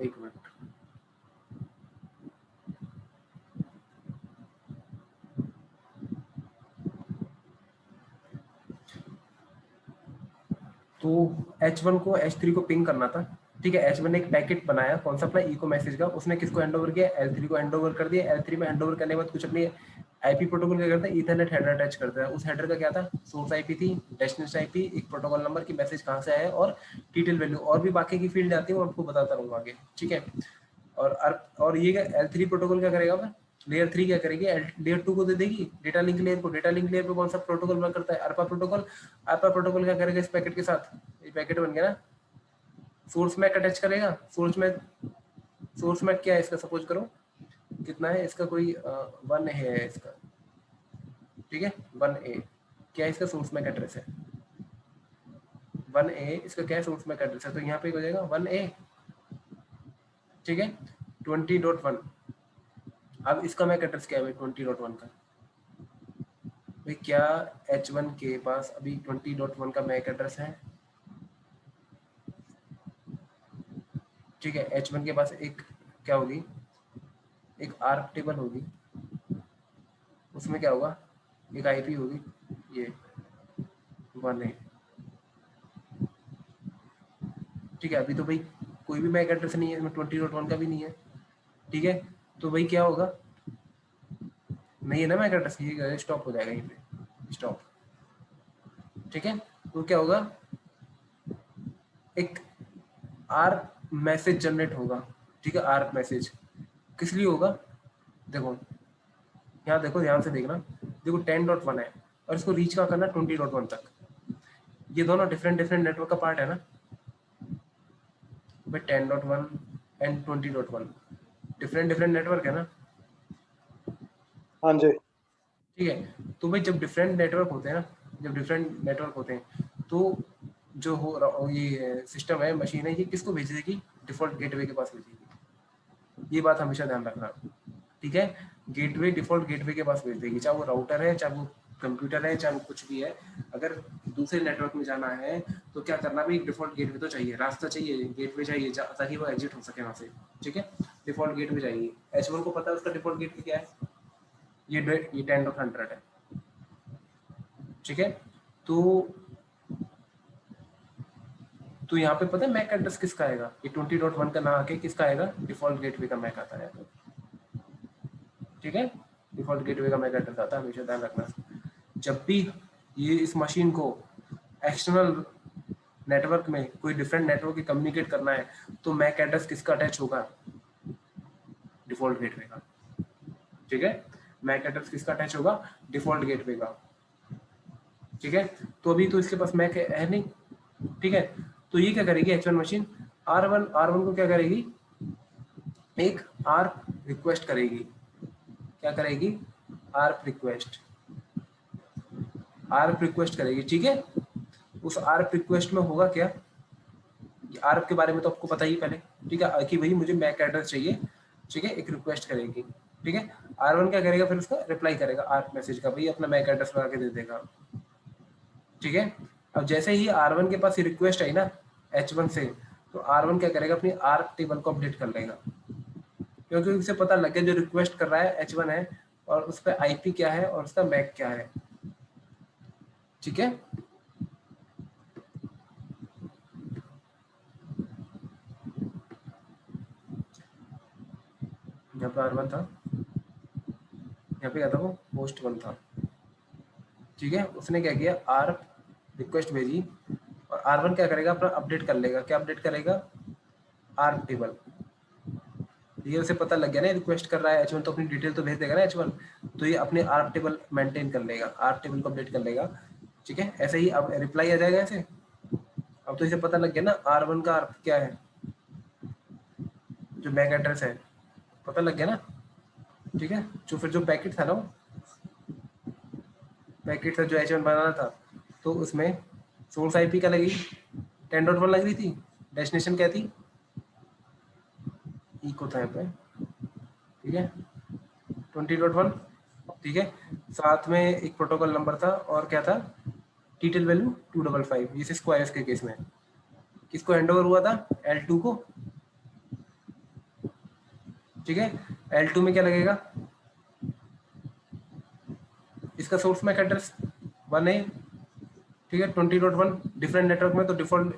एक मिनट, तो H1 को H3 को पिंग करना था, ठीक है। H1 ने एक पैकेट बनाया, कौन सा अपना इको मैसेज का, उसने किसको हैंड ओवर किया, L3 को हैंड ओवर कर दिया। L3 में हैंड ओवर करने के बाद कुछ अपनी आईपी प्रोटोकॉल क्या करता है, ईथरनेट हेडर अटैच करता है। उस हेडर का क्या था, सोर्स आईपी थी, डेस्टिनेशन आईपी, एक प्रोटोकॉल नंबर की मैसेज कहाँ से आया और डिटेल वैल्यू, और भी बाकी की फील्ड आती है वो आपको बताता रहूंगा आगे, ठीक है। और ये L3 प्रोटोकॉल क्या करेगा, लेयर 3 क्या करेगी, लेयर 2 को दे देगी डेटा लिंक लेयर को। डेटा लिंक लेयर पे कौन सा प्रोटोकॉल वर्क करता है, अर्पा प्रोटोकॉल। अर्पा प्रोटोकॉल क्या करेगा, इस पैकेट के साथ, ये पैकेट बन गया ना, सोर्स मैक अटैच करेगा। सोर्स मैक क्या है इसका, सपोज करो कितना है इसका, कोई 1 है इसका, ठीक है। 1A क्या है इसका सोर्स मैक एड्रेस है, 1A इसका क्या है सोर्स मैक एड्रेस है, तो यहाँ पे हो जाएगा 1A, ठीक है। 20.1, अब इसका मैक एड्रेस क्या है भाई 20.1 का, भाई क्या H1 के पास अभी 20.1 का मैक एड्रेस है, ठीक है। H1 के पास एक क्या होगी, एक आर्क टेबल होगी, उसमें क्या होगा, एक आईपी होगी, ये 1A, ठीक है। अभी तो भाई कोई भी मैक एड्रेस नहीं है इसमें, 20.1 का भी नहीं है, ठीक है। तो भाई क्या होगा, नहीं है ना मैक एड्रेस, ये स्टॉप हो जाएगा यहीं पे, स्टॉप, ठीक है। तो क्या होगा, एक आर मैसेज जनरेट होगा, ठीक है। आर मैसेज किस लिए होगा, देखो यहाँ देखो, ध्यान से देखना, देखो 10.1 है और इसको रीच का करना 20.1 तक, ये दोनों डिफरेंट डिफरेंट नेटवर्क का पार्ट है ना भाई, 10.1 एंड 20.1 डिफरेंट डिफरेंट नेटवर्क है ना, हाँ जी, ठीक है। तो भाई जब डिफरेंट नेटवर्क होते हैं ना, जब डिफरेंट नेटवर्क होते हैं तो जो ये सिस्टम है, मशीन है, ये किसको भेज देगी, डिफॉल्ट गेटवे के पास भेजेगी। ये बात हमेशा ध्यान रखना, ठीक है। गेटवे डिफॉल्ट गेटवे के पास भेज देगी, चाहे वो राउटर है, चाहे वो कंप्यूटर है, चाहे वो कुछ भी है। अगर दूसरे नेटवर्क में जाना है तो क्या करना भाई, डिफॉल्ट गेटवे तो चाहिए, रास्ता चाहिए, गेटवे चाहिए ताकि वो एग्जिट हो सके वहां से, ठीक है। डिफॉल्ट गेटवे चाहिए। H1 को पता है उसका डिफॉल्ट गेटवे क्या है, ये 10.100 है, ठीक है। तो यहाँ पे पता है मैक एड्रेस किसका आएगा, ये 20.1 का ना आके किसका आएगा, डिफॉल्ट गेटवे का मैक आता है, ठीक है। डिफॉल्ट गेटवे का मैक एड्रेस आता है, हमेशा ध्यान रखना। जब भी ये इस मशीन को एक्सटर्नल नेटवर्क में कोई डिफरेंट नेटवर्क की कम्युनिकेट करना है तो मैक एड्रेस किसका अटैच होगा, डिफॉल्ट गेटवे का, ठीक है। मैक एड्रेस किसका अटैच होगा, डिफॉल्ट गेटवे का, ठीक है। तो अभी तो इसके पास मैक है नहीं, ठीक है। तो ये क्या करेगी H1 मशीन, R1 को क्या करेगी, एक आर्प रिक्वेस्ट करेगी, क्या करेगी, आर्प रिक्वेस्ट करेगी, ठीक है। उस आर्प रिक्वेस्ट में होगा क्या, आर्प के बारे में तो आपको पता ही पहले, ठीक है, कि भाई मुझे मैक एड्रेस चाहिए, ठीक है, एक रिक्वेस्ट करेगी, ठीक है। R1 क्या करेगा, फिर उसका रिप्लाई करेगा आर्प मैसेज का, भाई अपना मैक एड्रेस लगा के दे देगा, ठीक है। अब जैसे ही R1 के पास ये रिक्वेस्ट आई ना H1 से, तो R1 क्या करेगा, अपनी आर्क टेबल को अपडेट कर लेगा, क्योंकि उसे पता लग गया जो रिक्वेस्ट कर रहा है H1 है और उस पर आईपी क्या है और उसका मैक क्या है, ठीक है। यहाँ पे R1 था, यहाँ पे क्या था, वो होस्ट 1 था, ठीक है। उसने क्या किया, आर्क रिक्वेस्ट भेजी और R1 क्या करेगा, अपना अपडेट कर लेगा, क्या अपडेट करेगा, आर्क टेबल। ये उसे पता लग गया ना रिक्वेस्ट कर रहा है H1, तो अपनी डिटेल तो भेज देगा ना H1, तो ये अपने आर्क टेबल मेंटेन कर लेगा, आर्क टेबल को अपडेट कर लेगा, ठीक है। ऐसे ही अब रिप्लाई आ जाएगा ऐसे, अब तो इसे पता लग गया ना R1 का अर्थ क्या है, जो मैक एड्रेस है, पता लग गया ना, ठीक है। जो फिर जो पैकेट था ना, पैकेट था जो H1 बनाना था, तो उसमें सोर्स आईपी क्या लगी, 10.1 लग रही थी, डेस्टिनेशन क्या थी, इको था यहाँ पे, ठीक है, 20.1, ठीक है। साथ में एक प्रोटोकॉल नंबर था और क्या था, डिटेल वैल्यू 255, ये स्क्वायर्स के केस में किसको हैंड ओवर हुआ था, L2 को, ठीक है। L2 में क्या लगेगा, इसका सोर्स मैक एड्रेस 1 है, ठीक है। 20.1 डिफरेंट नेटवर्क में तो डिफॉल्ट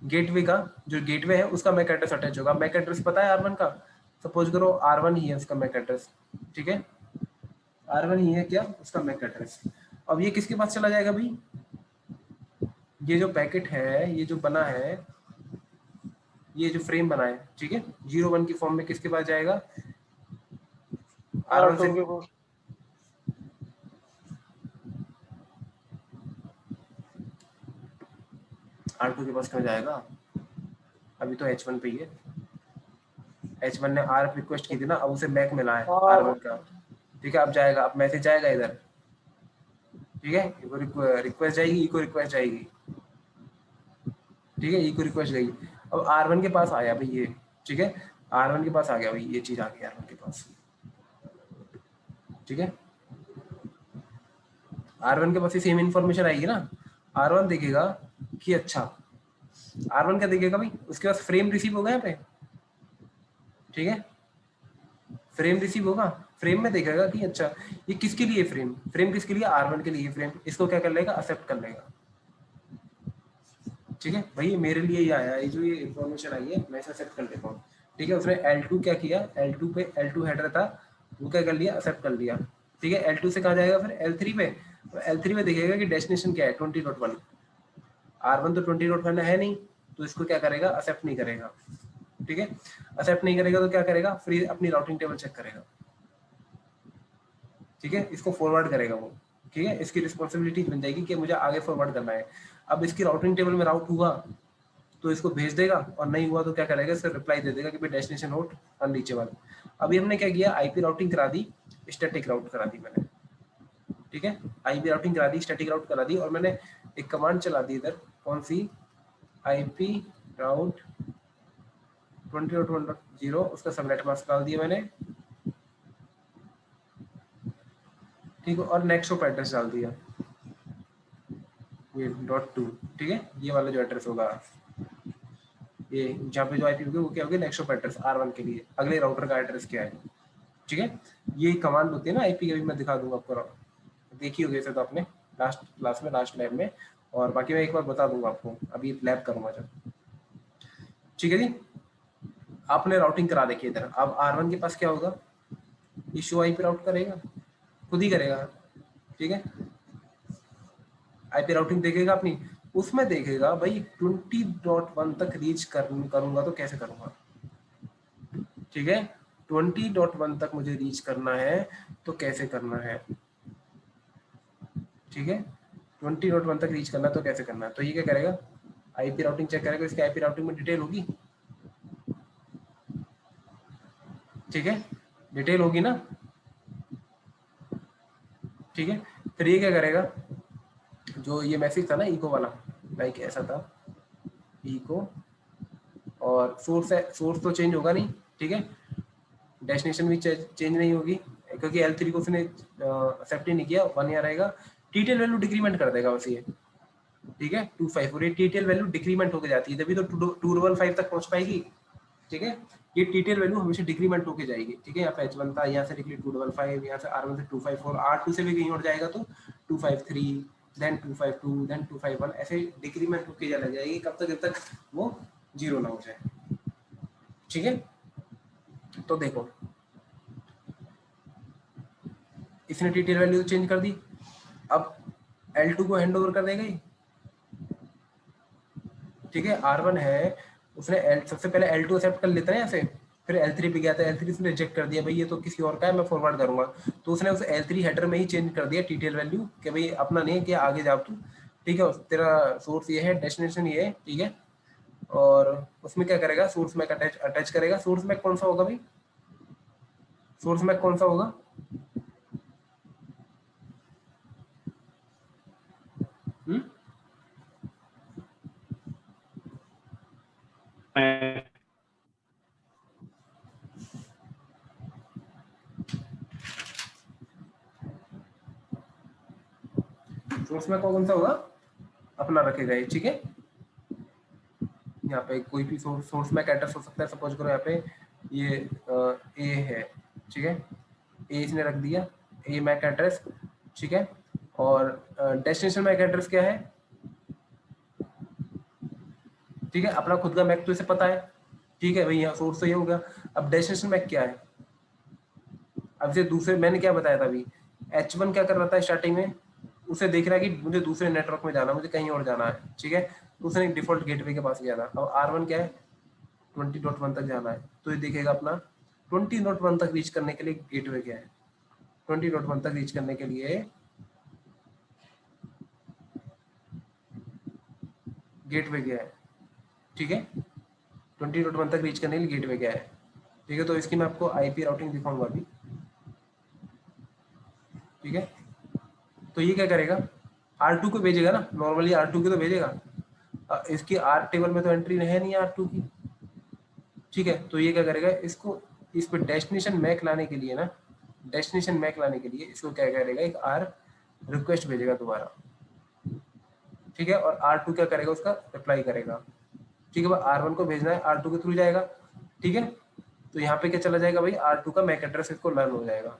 गेटवे का जो गेटवे है उसका मैक एड्रेस अटैच होगा। मैक एड्रेस पता है R1 का, सपोज करो R1 ही है उसका मैक एड्रेस, ठीक है। R1 ही है क्या उसका मैक एड्रेस। अब ये किसके पास चला जाएगा भाई, ये जो पैकेट है, ये जो बना है, ये जो फ्रेम बना है, ठीक है, 0 1 की फॉर्म में किसके पास जाएगा, R1 से R2 के पास। R2 के पास क्यों जाएगा, अभी तो H1 पे ही है। H1 ने R रिक्वेस्ट की थी ना, अब उसे बैक मिला है हाँ R1 का, ठीक है। अब जाएगा, अब मैसेज जाएगा इधर, ठीक है। रिक्वेस्ट जाएगी, इको रिक्वेस्ट जाएगी, ठीक है, इको रिक्वेस्ट गई। अब R1 के पास आया भाई ये, ठीक है, R1 के पास आ गया भाई, ये चीज आ गई R1 के पास, ठीक है। R1 के पास ही सेम इन्फॉर्मेशन आएगी ना। R1 देखेगा कि अच्छा, R1 क्या देखेगा भाई, उसके पास फ्रेम रिसीव होगा यहाँ पे, ठीक है, फ्रेम रिसीव होगा। फ्रेम में देखेगा कि अच्छा ये किसके लिए फ्रेम, फ्रेम किसके लिए, R1 के लिए फ्रेम, इसको क्या कर लेगा, एक्सेप्ट कर लेगा, ठीक है। भाई मेरे लिए ही आया है, जो ये इन्फॉर्मेशन आई है मैं इसे एक्सेप्ट कर लेता हूँ, ठीक है। उसने L2 क्या किया, L2 पे L2 हेडर था, वो क्या कर लिया, एक्सेप्ट कर लिया, ठीक है। L2 से कहाँ जाएगा फिर L3 पे, तो L3 में देखेगा कि डेस्टिनेशन क्या है 20.1, R1 तो 20.1 है नहीं, तो इसको क्या करेगा, एक्सेप्ट नहीं करेगा, ठीक है। एक्सेप्ट नहीं करेगा तो क्या करेगा, फिर अपनी राउटिंग टेबल चेक करेगा, ठीक है, इसको फॉरवर्ड करेगा वो, ठीक है। इसकी रिस्पॉन्सिबिलिटी बन जाएगी कि मुझे आगे फॉरवर्ड करना है। अब इसकी राउटिंग टेबल में राउट हुआ तो इसको भेज देगा, और नहीं हुआ तो क्या करेगा, इसका रिप्लाई दे देगा कि भाई डेस्टिनेशन नोट अनरीचेबल। अभी हमने क्या किया, आईपी राउटिंग करा दी, स्टैटिक राउट करा दी मैंने, ठीक है। आईपी राउटिंग करा दी, स्टैटिक राउट करा दी, और मैंने एक कमांड चला दी इधर, कौन सी, आईपी राउट 20.1.0, उसका सबनेट मास्क डाल दिया मैंने, ठीक है, और नेक्स्ट ऑफ एड्रेस डाल दिया, ये .2, ठीक है। ये वाला जो एड्रेस होगा, ये जहाँ पे जो आईपी होगी वो क्या होगी, नेक्स्ट ऑफ एड्रेस R1 के लिए, अगले राउटर का एड्रेस क्या है, ठीक है। ये कमांड होती है ना आईपी, अभी मैं दिखा दूंगा आपको, देखी होगी इसे तो आपने लास्ट क्लास में, लास्ट लैब में, और बाकी मैं एक बार बता दूंगा आपको, अभी लैब करूंगा जब, ठीक है जी। आपने राउटिंग करा देखी इधर, अब R1 के पास क्या होगा, ये शो आईपी राउट करेगा, खुद ही करेगा, ठीक है। आईपी राउटिंग देखेगा अपनी, उसमें देखेगा भाई 20.1 तक रीच करूंगा तो कैसे करूंगा, ठीक है। 20.1 तक मुझे रीच करना है तो कैसे करना है, ठीक है। 20.1 तक रीच करना है तो कैसे करना है, तो ये क्या करेगा, आईपी राउटिंग चेक करेगा, इसकी आईपी राउटिंग में डिटेल होगी, ठीक है, डिटेल होगी ना, ठीक है। फिर ये क्या करेगा, जो ये मैसेज था ना इको वाला, लाइक ऐसा था इको, और सोर्स है, सोर्स तो चेंज होगा नहीं, ठीक है, डेस्टिनेशन भी चेंज नहीं होगी, क्योंकि L3 को उसने एक्सेप्ट ही नहीं किया, 1 ईयर रहेगा, टीटीएल वैल्यू डिक्रीमेंट कर देगा बस ये, ठीक है। 2.5 और ये टीटीएल वैल्यू डिक्रीमेंट होकर जाती है, तभी तो 2.5 तक पहुंच पाएगी, ठीक है। ये टीटीएल वैल्यू हमेशा डिक्रीमेंट होकर जाएगी, ठीक है। यहाँ पे H1 था, यहाँ से निकली 2.5, यहाँ से R1 से 2.5 और R2 से भी कहीं और जाएगा तो 2.53, देन 2.52, देन 2.51, ऐसे डिक्रीमेंट होकर चला जाएगी, कब तक, जब तक वो जीरो ना हो जाए, ठीक है। तो देखो इसने टीटीएल वैल्यू चेंज कर दी, अब L2 को हैंड ओवर कर देगा, ठीक है। R1 है, उसने सबसे पहले L2 एक्सेप्ट कर लेता है यहाँ से, फिर L3 पे गया था, L3 उसने रिजेक्ट कर दिया, भाई ये तो किसी और का है, मैं फॉरवर्ड करूंगा, तो उसने उस L3 हेडर में ही चेंज कर दिया टीटीएल वैल्यू कि भाई अपना नहीं है कि आगे जाओ तू, ठीक है, तेरा सोर्स ये है, डेस्टिनेशन ये है, ठीक है। और उसमें क्या करेगा, सोर्स मैक अटैच करेगा। सोर्स मैक कौन सा होगा भाई, सोर्स मैक कौन सा होगा, सोर्स मैक कौन सा होगा, अपना रखेगा ये, ठीक है। यहाँ पे कोई भी सोर्स मैक एड्रेस हो सकता है, सपोज करो यहाँ पे ये ए है, ठीक है, ए इसने रख दिया, ए मैक एड्रेस, ठीक है। और डेस्टिनेशन मैक एड्रेस क्या है, ठीक है, अपना खुद का मैक तो इसे पता है, ठीक है भाई, यहाँ सोर्स तो ये हो गया। अब डेस्टिनेशन मैक क्या है, अब से दूसरे मैंने क्या बताया था अभी, H1 क्या कर रहा था स्टार्टिंग में, उसे देख रहा है कि मुझे दूसरे नेटवर्क में जाना, मुझे कहीं और जाना है, ठीक है, तो उसने डिफॉल्ट गेटवे के पास जाना। अब R1 क्या है, 20.1 तक जाना है, तो ये देखेगा अपना 20.1 तक रीच करने के लिए गेटवे क्या है, 20.1 तक रीच करने के लिए गेटवे क्या है, ठीक है, 20.1 तक रीच करने के लिए गेटवे क्या है, ठीक है। तो इसकी मैं आपको आईपी राउटिंग दिखाऊंगा अभी, ठीक है। तो ये क्या करेगा, R2 को भेजेगा ना, नॉर्मली R2 को तो भेजेगा, इसकी आर टेबल में तो एंट्री है नहीं R2 की, ठीक है। तो ये क्या करेगा, इसको इस पे डेस्टिनेशन मैक लाने के लिए ना, डेस्टिनेशन मैक लाने के लिए इसको क्या करेगा, एक R रिक्वेस्ट भेजेगा दोबारा, ठीक है। और R2 क्या करेगा, उसका रिप्लाई करेगा, ठीक है। R1 को भेजना है, R2 के थ्रू जाएगा, ठीक है। तो यहाँ पे क्या चला जाएगा भाई, R2 का मैक एड्रेस इसको लर्न हो जाएगा,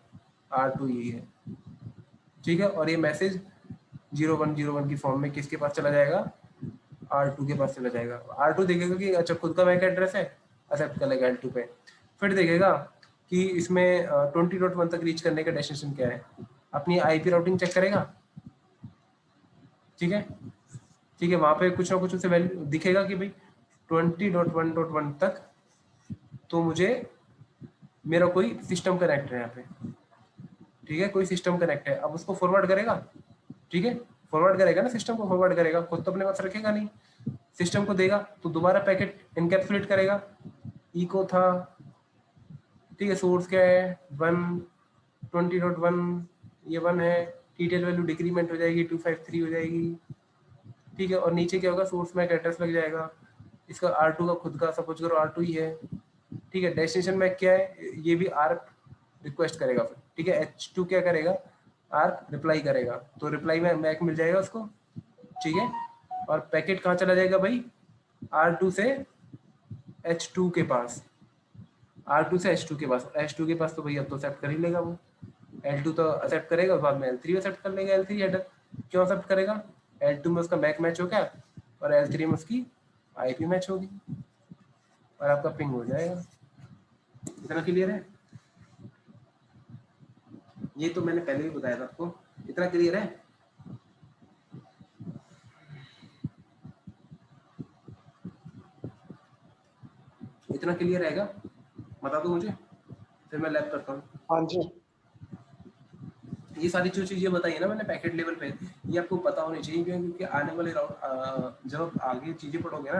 R2 यही है, ठीक है। और ये मैसेज 0101 की फॉर्म में किसके पास चला जाएगा, R2 के पास चला जाएगा। R2 देखेगा कि अच्छा खुद का मैक एड्रेस है, एक्सेप्ट कर लेगा L2 पे। फिर देखेगा कि इसमें 20.1 तक रीच करने का डेस्टिनेशन क्या है, अपनी आईपी राउटिंग चेक करेगा, ठीक है, ठीक है। वहां पे कुछ ना कुछ उसे वैल्यू दिखेगा कि भाई 20.1.1 तक तो मुझे मेरा कोई सिस्टम कनेक्ट है यहाँ पे, ठीक है, कोई सिस्टम कनेक्ट है। अब उसको फॉरवर्ड करेगा, ठीक है, फॉरवर्ड करेगा ना, सिस्टम को फॉरवर्ड करेगा, खुद तो अपने पास रखेगा नहीं, सिस्टम को देगा, तो दोबारा पैकेट इनकैप्सुलेट करेगा, इको था, ठीक है, सोर्स क्या है 1, 20.1, ये 1 है, डिटेल वैल्यू डिक्रीमेंट हो जाएगी 253 हो जाएगी, ठीक है। और नीचे क्या होगा, सोर्स मैक एड्रेस लग जाएगा, इसका R2 का खुद का सपोज करो R2 ही है, ठीक है। डेस्टिनेशन मैक क्या है, ये भी आर्क रिक्वेस्ट करेगा फिर, ठीक है। H2 क्या करेगा, आर्क रिप्लाई करेगा, तो रिप्लाई में मैक मिल जाएगा उसको, ठीक है। और पैकेट कहाँ चला जाएगा भाई, R2 से H2 के पास, R2 से H2 के पास, H2 के पास तो भाई अब तो एक्सेप्ट कर ही लेगा वो, L2 तो एक्सेप्ट करेगा, बाद में L3 एक्सेप्ट कर लेगा, L3 हेडर क्यों एक्सेप्ट करेगा, L2 में उसका मैक मैच हो गया और L3 में उसकी आईपी मैच होगी और आपका पिंग हो जाएगा। इतना क्लियर है, ये तो मैंने पहले भी बताया था आपको, इतना क्लियर है। इतना क्लियर रहेगा, बता दो मुझे, फिर मैं लैब करता हूँ। हाँ जी। ये सारी जो चीजें बताई है ना मैंने पैकेट लेवल पे, ये आपको पता होनी चाहिए, क्योंकि आने वाले राउंड जब आप आगे चीजें पढ़ोगे ना,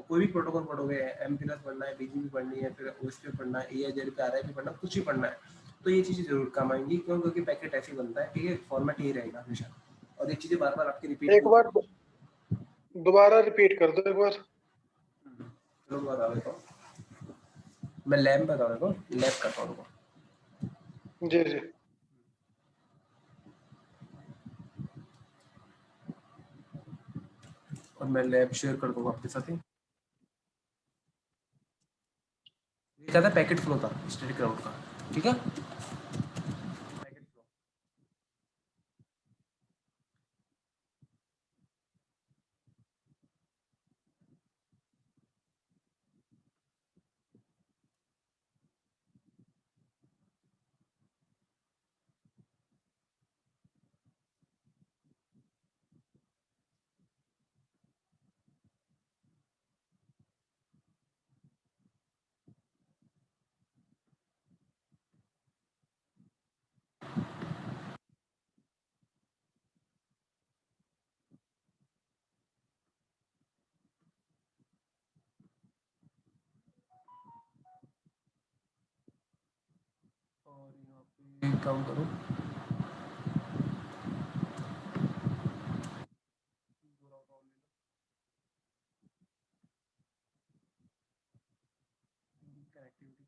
कोई भी प्रोटोकॉल पढ़ोगे, एमपीएस पढ़ना है, बीजीपी पढ़नी है, फिर ओएसपी पढ़ना है, एआईजेड पे आरआईपी पढ़ना, कुछ भी पढ़ना है, तो ये चीजें जरूर काम आएंगी, क्यों, क्योंकि पैकेट ऐसे ही बनता है, ठीक है, फॉर्मेट यही रहेगा हमेशा, और ये चीजें बार बार आपकी रिपीट एक होती बार रहेंगी। दोबारा रिपीट कर दो एक बार। चलो मैं बता देता हूँ, मैं लैब में बता देता हूँ, लैब करता हूँ उनको। जी जी। और मैं लैब शेयर कर दूंगा आपके साथ ही। ये क्या था, पैकेट फ्लो था स्टैटिक राउट का, ठीक है, पैकेट फ्लो। और यहाँ पे काम करो, कनेक्टिविटी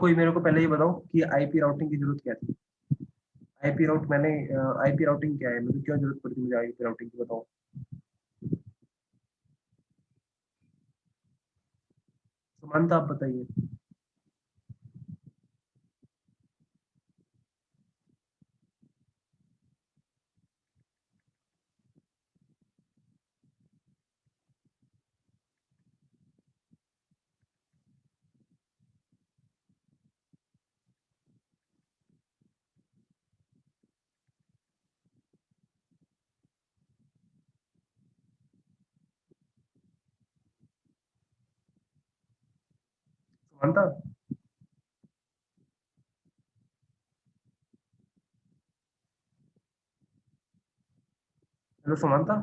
कोई मेरे को पहले ये बताओ कि आईपी राउटिंग की जरूरत क्या थी। आईपी राउटिंग क्या है, मुझे क्यों जरूरत पड़ती है मुझे आईपी राउटिंग की, बताओ। समानता आप बताइए। समानता, हेलो समानता।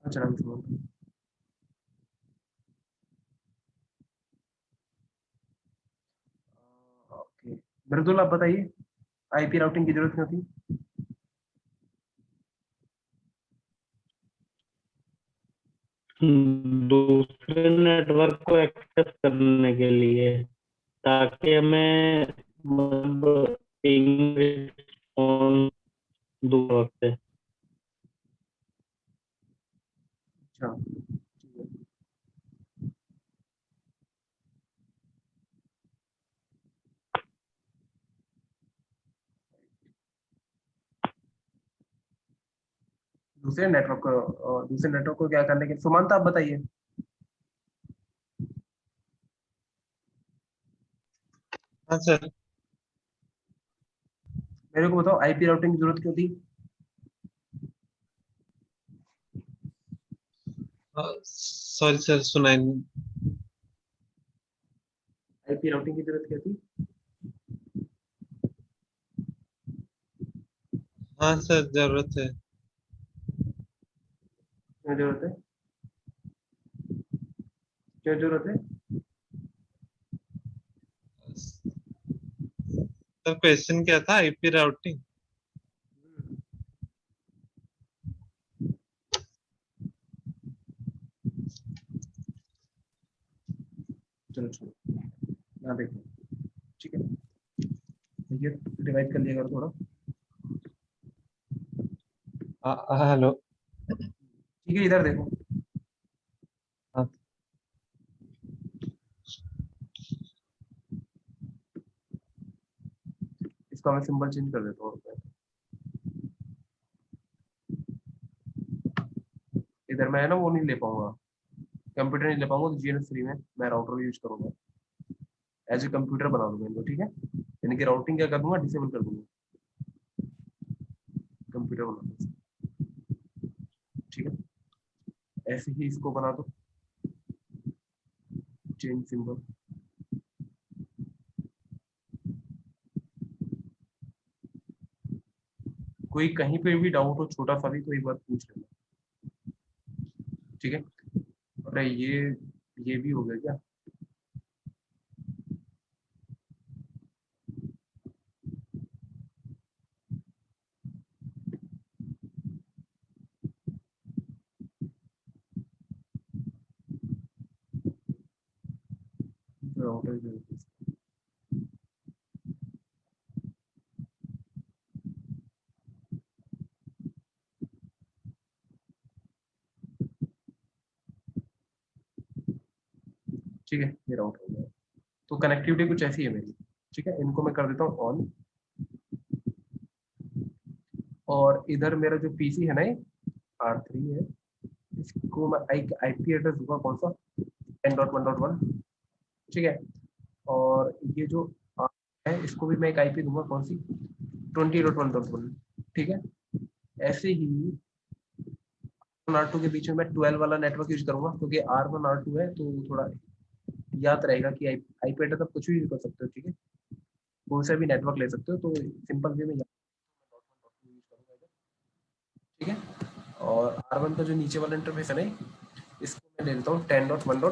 अच्छा नाम समानता। ओके, बिरदुल आप बताइए आईपी राउटिंग की जरूरत क्यों थी। दूसरे नेटवर्क को एक्सेस करने के लिए, ताकि हमें मतलब पिंग रिस्पॉन्स दूर वक्त। अच्छा ठीक है। दूसरे नेटवर्क को क्या करने के, समानता आप बताइए। हाँ सर। मेरे को बताओ आईपी राउटिंग की जरूरत क्यों थी। सॉरी सर, सुनाई नहीं। आईपी राउटिंग की जरूरत क्या थी। हाँ सर, जरूरत है। क्यों जरूरत है, क्यों जरूरत है। सर क्वेश्चन क्या था, आईपी राउटिंग? चलो छोड़ो, यहाँ देखो, ठीक है। ये डिवाइड कर लिया करो थोड़ा। हेलो। ठीक है, इधर देखो। हाँ। इसका मैं सिंबल चेंज कर देता हूँ। इधर मैं ना वो नहीं ले पाऊंगा, कंप्यूटर नहीं ले पाऊंगा, तो GNS3 में मैं राउटर यूज करूंगा। एज ए कंप्यूटर बना दूंगा इनको, ठीक है। यानी कि राउटिंग क्या कर दूंगा, डिसेबल कर दूंगा, कंप्यूटर बना दूंगा, ठीक है। ऐसे ही इसको बना दो, चेंज सिंबल। कोई कहीं पे भी डाउट हो छोटा सा भी तो एक बार पूछ लेना, ठीक है। अरे ये भी हो गया क्या। राउटर, ठीक है, ये राउट हो गया। तो कनेक्टिविटी कुछ ऐसी है मेरी, ठीक है। इनको मैं कर देता हूँ ऑन, और इधर मेरा जो पीसी है ना, ये R3 है, इसको मैं आईपी एड्रेस दूंगा कौन सा, 10.1.1, ठीक है। और ये जो R है इसको भी मैं एक आईपी दूंगा कौन सी, 20.1.1, ठीक है। ऐसे ही R2 के बीच में मैं 12 वाला नेटवर्क यूज करूंगा, क्योंकि R1 R2 है तो थोड़ा याद रहेगा कि आईपी एड्रेस आप कुछ भी यूज कर सकते हो, ठीक है। कौन सा भी नेटवर्क ले सकते हो, तो सिंपल वे में यूज करूंगा इधर, ठीक है। और R1 का जो नीचे वाला इंटरफेस है ना, इसको मैं ले लेता हूँ 10.1.100,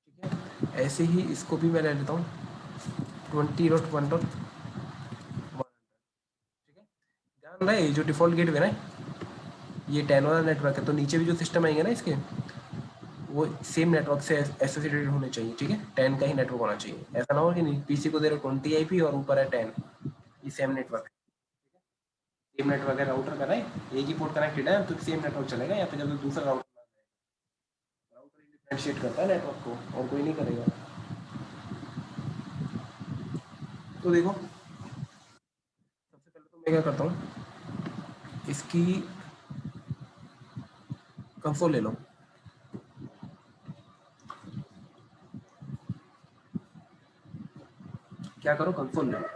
ठीक है। ऐसे ही इसको भी मैं ले लेता हूँ 20.1.1, ठीक है। ध्यान रहे जो डिफॉल्ट गेटवे ना, ये 10 वाला नेटवर्क है, तो नीचे भी जो सिस्टम आएंगे ना इसके, वो सेम नेटवर्क से एसोसिएटेड होने चाहिए, ठीक है, 10 का ही नेटवर्क होना चाहिए। ऐसा ना हो कि नहीं पीसी को दे रहे 20 आईपी और ऊपर है 10, ये सेम नेटवर्क, सेम नेटवर्क है, राउटर का राइट, एक ही पोर्ट कनेक्टेड है तो सेम नेटवर्क चलेगा। या फिर जब दूसरा राउटर ही डिफरेंशिएट करता है नेटवर्क को और कोई नहीं करेगा। तो देखो सबसे पहले तो मैं क्या करता हूँ, इसकी कंसोल ले लो, क्या करो कंसोल ले लो।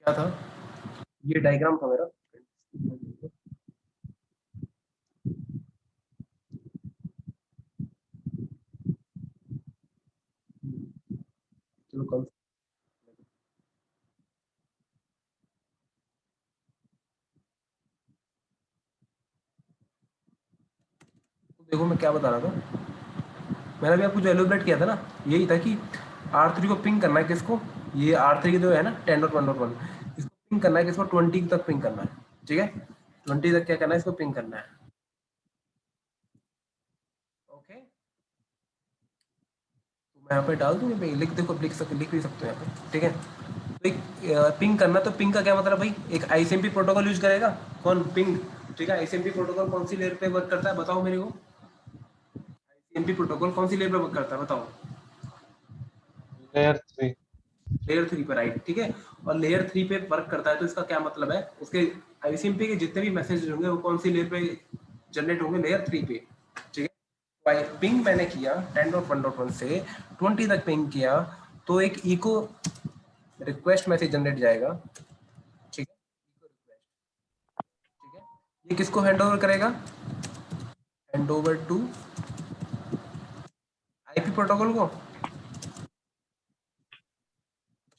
क्या था, ये डायग्राम था मेरा। चलो कल देखो मैं क्या बता रहा था, मैंने अभी आपको जो एलोबरेट किया था ना, यही था कि R3 को पिंग करना है किसको, ये R3 जो है ना 10.1.1, इसको पिंग करना है किसको, 20 तक पिंग करना है, ठीक है, 20 तक क्या करना है, इसको पिंग करना है। ओके, तो मैं यहाँ पे डाल दूँ, लिख देखो, लिख भी सकते हो यहाँ पे, ठीक है। तो एक पिंग करना, तो पिंग का क्या मतलब भाई, एक ICMP प्रोटोकॉल यूज करेगा, कौन, पिंग, ठीक है। ICMP प्रोटोकॉल कौन सी लेयर पे वर्क करता है बताओ मेरे को, ICMP प्रोटोकॉल कौन सी लेयर पे वर्क करता है बताओ, लेयर 3। लेयर 3 पे राइट, ठीक है। और लेयर 3 पे वर्क करता है तो इसका क्या मतलब है, उसके ICMP के जितने भी मैसेज होंगे वो कौन सी लेयर पे जनरेट होंगे, लेयर 3 पे, ठीक है। पिंग मैंने किया 10.1.1 से 20 तक पिंग किया, तो एक इको रिक्वेस्ट मैसेज जनरेट जाएगा, ठीक है, इको रिक्वेस्ट, ठीक है। ये किसको हैंड ओवर करेगा, hand over to IP protocol को,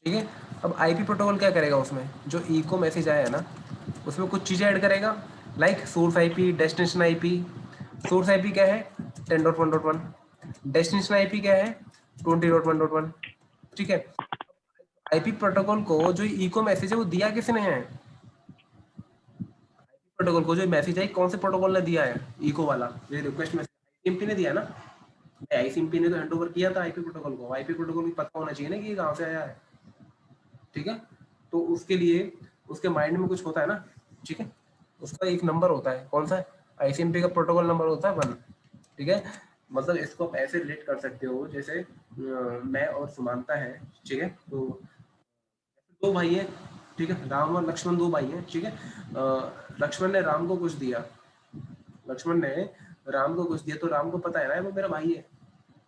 ठीक है। अब IP प्रोटोकॉल क्या करेगा, उसमें जो इको मैसेज आया है ना उसमें कुछ चीज़ें ऐड करेगा, like source IP, destination IP। Source IP क्या है 10.1.1, डेस्टिनेशन IP क्या है 20.1.1, ठीक है। IP प्रोटोकॉल को जो इको मैसेज है वो दिया किसने है, IP प्रोटोकॉल को जो मैसेज है कौन से प्रोटोकॉल ने दिया है, इको वाला ये रिक्वेस्ट मैसेज ICMP ने दिया ना, ICMP ने तो हैंड ओवर किया था IP प्रोटोकॉल को, IP प्रोटोकॉल को पता होना चाहिए ना कि ये कहाँ से आया है, ठीक है। तो उसके लिए उसके माइंड में कुछ होता है ना, ठीक है, उसका एक नंबर होता है, कौन सा, ICMP का प्रोटोकॉल नंबर होता है 1, ठीक है। मतलब इसको आप ऐसे रिलेट कर सकते हो जैसे मैं और सुमानता है, ठीक है, तो दो भाई हैं, ठीक है, राम और लक्ष्मण दो भाई हैं, ठीक है। लक्ष्मण ने राम को कुछ दिया, लक्ष्मण ने राम को कुछ दिया, तो राम को पता है ना वो मेरा भाई है,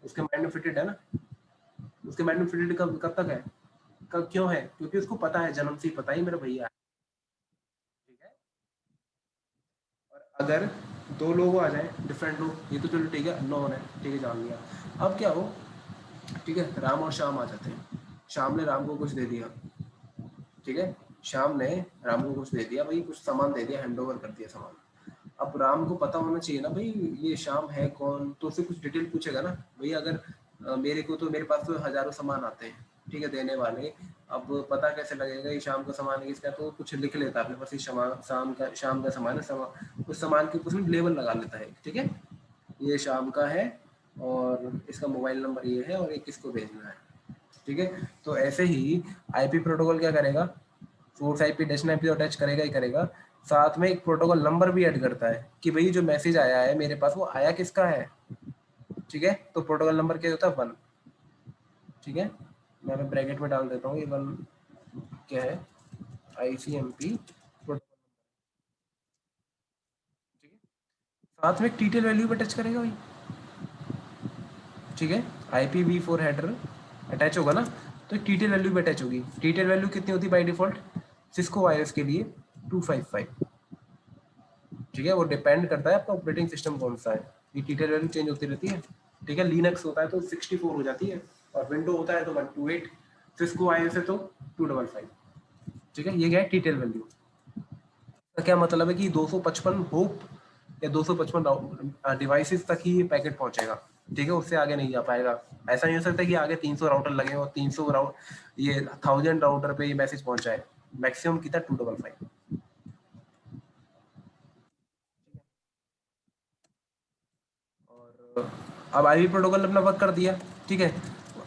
उसके माइंड में फिटेड है ना, उसके माइंड में फिटेड कब तक है, कब क्यों है, क्योंकि उसको पता है, जन्म से ही पता ही मेरा भैया है, ठीक है। और अगर दो लोग आ जाए डिफरेंट लोग, ये तो चलो ठीक है अननोन है, ठीक है जान लिया। अब क्या हो, ठीक है, राम और श्याम आ जाते हैं, श्याम ने राम को कुछ दे दिया, ठीक है, श्याम ने राम को कुछ दे दिया भाई, कुछ सामान दे दिया, हैंड ओवर कर दिया सामान। अब राम को पता होना चाहिए ना भाई ये श्याम है कौन, तो उससे कुछ डिटेल पूछेगा ना भाई, अगर मेरे को तो मेरे पास तो हजारों सामान आते हैं, ठीक है, देने वाले, अब पता कैसे लगेगा ये शाम का सामान है किसका, तो कुछ लिख लेता है अपने पास, शाम का सामान है, उस सामान के उसमें लेबल लगा लेता है, ठीक है, ये शाम का है और इसका मोबाइल नंबर ये है और ये किसको भेजना है, ठीक है। तो ऐसे ही IP प्रोटोकॉल क्या करेगा, सोर्स IP डेस्टिनेशन IP तो अटैच करेगा ही करेगा, साथ में एक प्रोटोकॉल नंबर भी ऐड करता है कि भाई जो मैसेज आया है मेरे पास वो आया किसका है, ठीक है। तो प्रोटोकॉल नंबर क्या होता है 1, ठीक है, मैं ब्रैकेट में डाल देता हूँ ये 1 क्या है, ICMP प्रोटोकॉल, ठीक है। साथ में एक TTL वैल्यू भी अटैच करेगा भाई, ठीक है, IPv4 हेडर अटैच होगा ना, तो एक TTL वैल्यू भी अटैच होगी। TTL वैल्यू कितनी होती है बाय डिफॉल्ट, सिस्को वायर्स के लिए 255, ठीक है, वो डिपेंड करता है आपका ऑपरेटिंग सिस्टम कौन सा है, ये TTL वैल्यू चेंज होती रहती है, ठीक है। लिनक्स होता है तो 64 हो जाती है और विंडो होता है तो 128, सिस्को आईओएस है तो 255। ठीक है, ये क्या है टीटेल वैल्यू का। क्या मतलब है कि 255 होप या 255 डिवाइसेस तक ही ये पैकेट पहुंचेगा। ठीक है, उससे आगे नहीं जा पाएगा। ऐसा नहीं हो सकता कि आगे 300 राउटर लगे और 300 ये 1000 राउटर पे ये मैसेज पहुंचाए। मैक्सिमम कितना 255। और अब आईपी प्रोटोकॉल अपना वर्क कर दिया। ठीक है,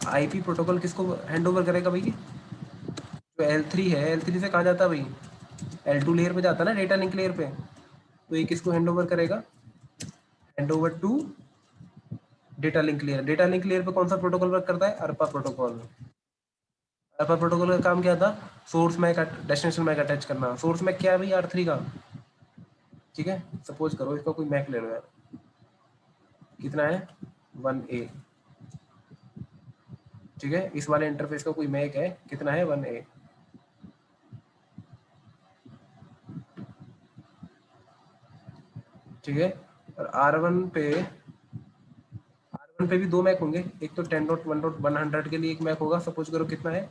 आईपी प्रोटोकॉल किसको हैंड ओवर करेगा भाई? जो L3 है, L3 से कहाँ जाता है भाई? L2 लेयर पे जाता है ना, डेटा लिंक लेयर पे। तो ये किसको हैंड ओवर करेगा? Hand over to data link layer. Data link layer पे कौन सा प्रोटोकॉल वर्क करता है? अरपा प्रोटोकॉल। अरपा प्रोटोकॉल का काम क्या था? Source MAC destination MAC attach करना। सोर्स मैक क्या है भाई? R3 का। ठीक है, सपोज करो इसका कोई मैक ले लो यार, कितना है? 1A। ठीक है, इस वाले इंटरफेस का कोई मैक है, कितना है? 1A। ठीक है, और R1 पे भी 2 मैक होंगे। एक तो 10.1.100 के लिए एक मैक होगा, सपोज करो कितना है?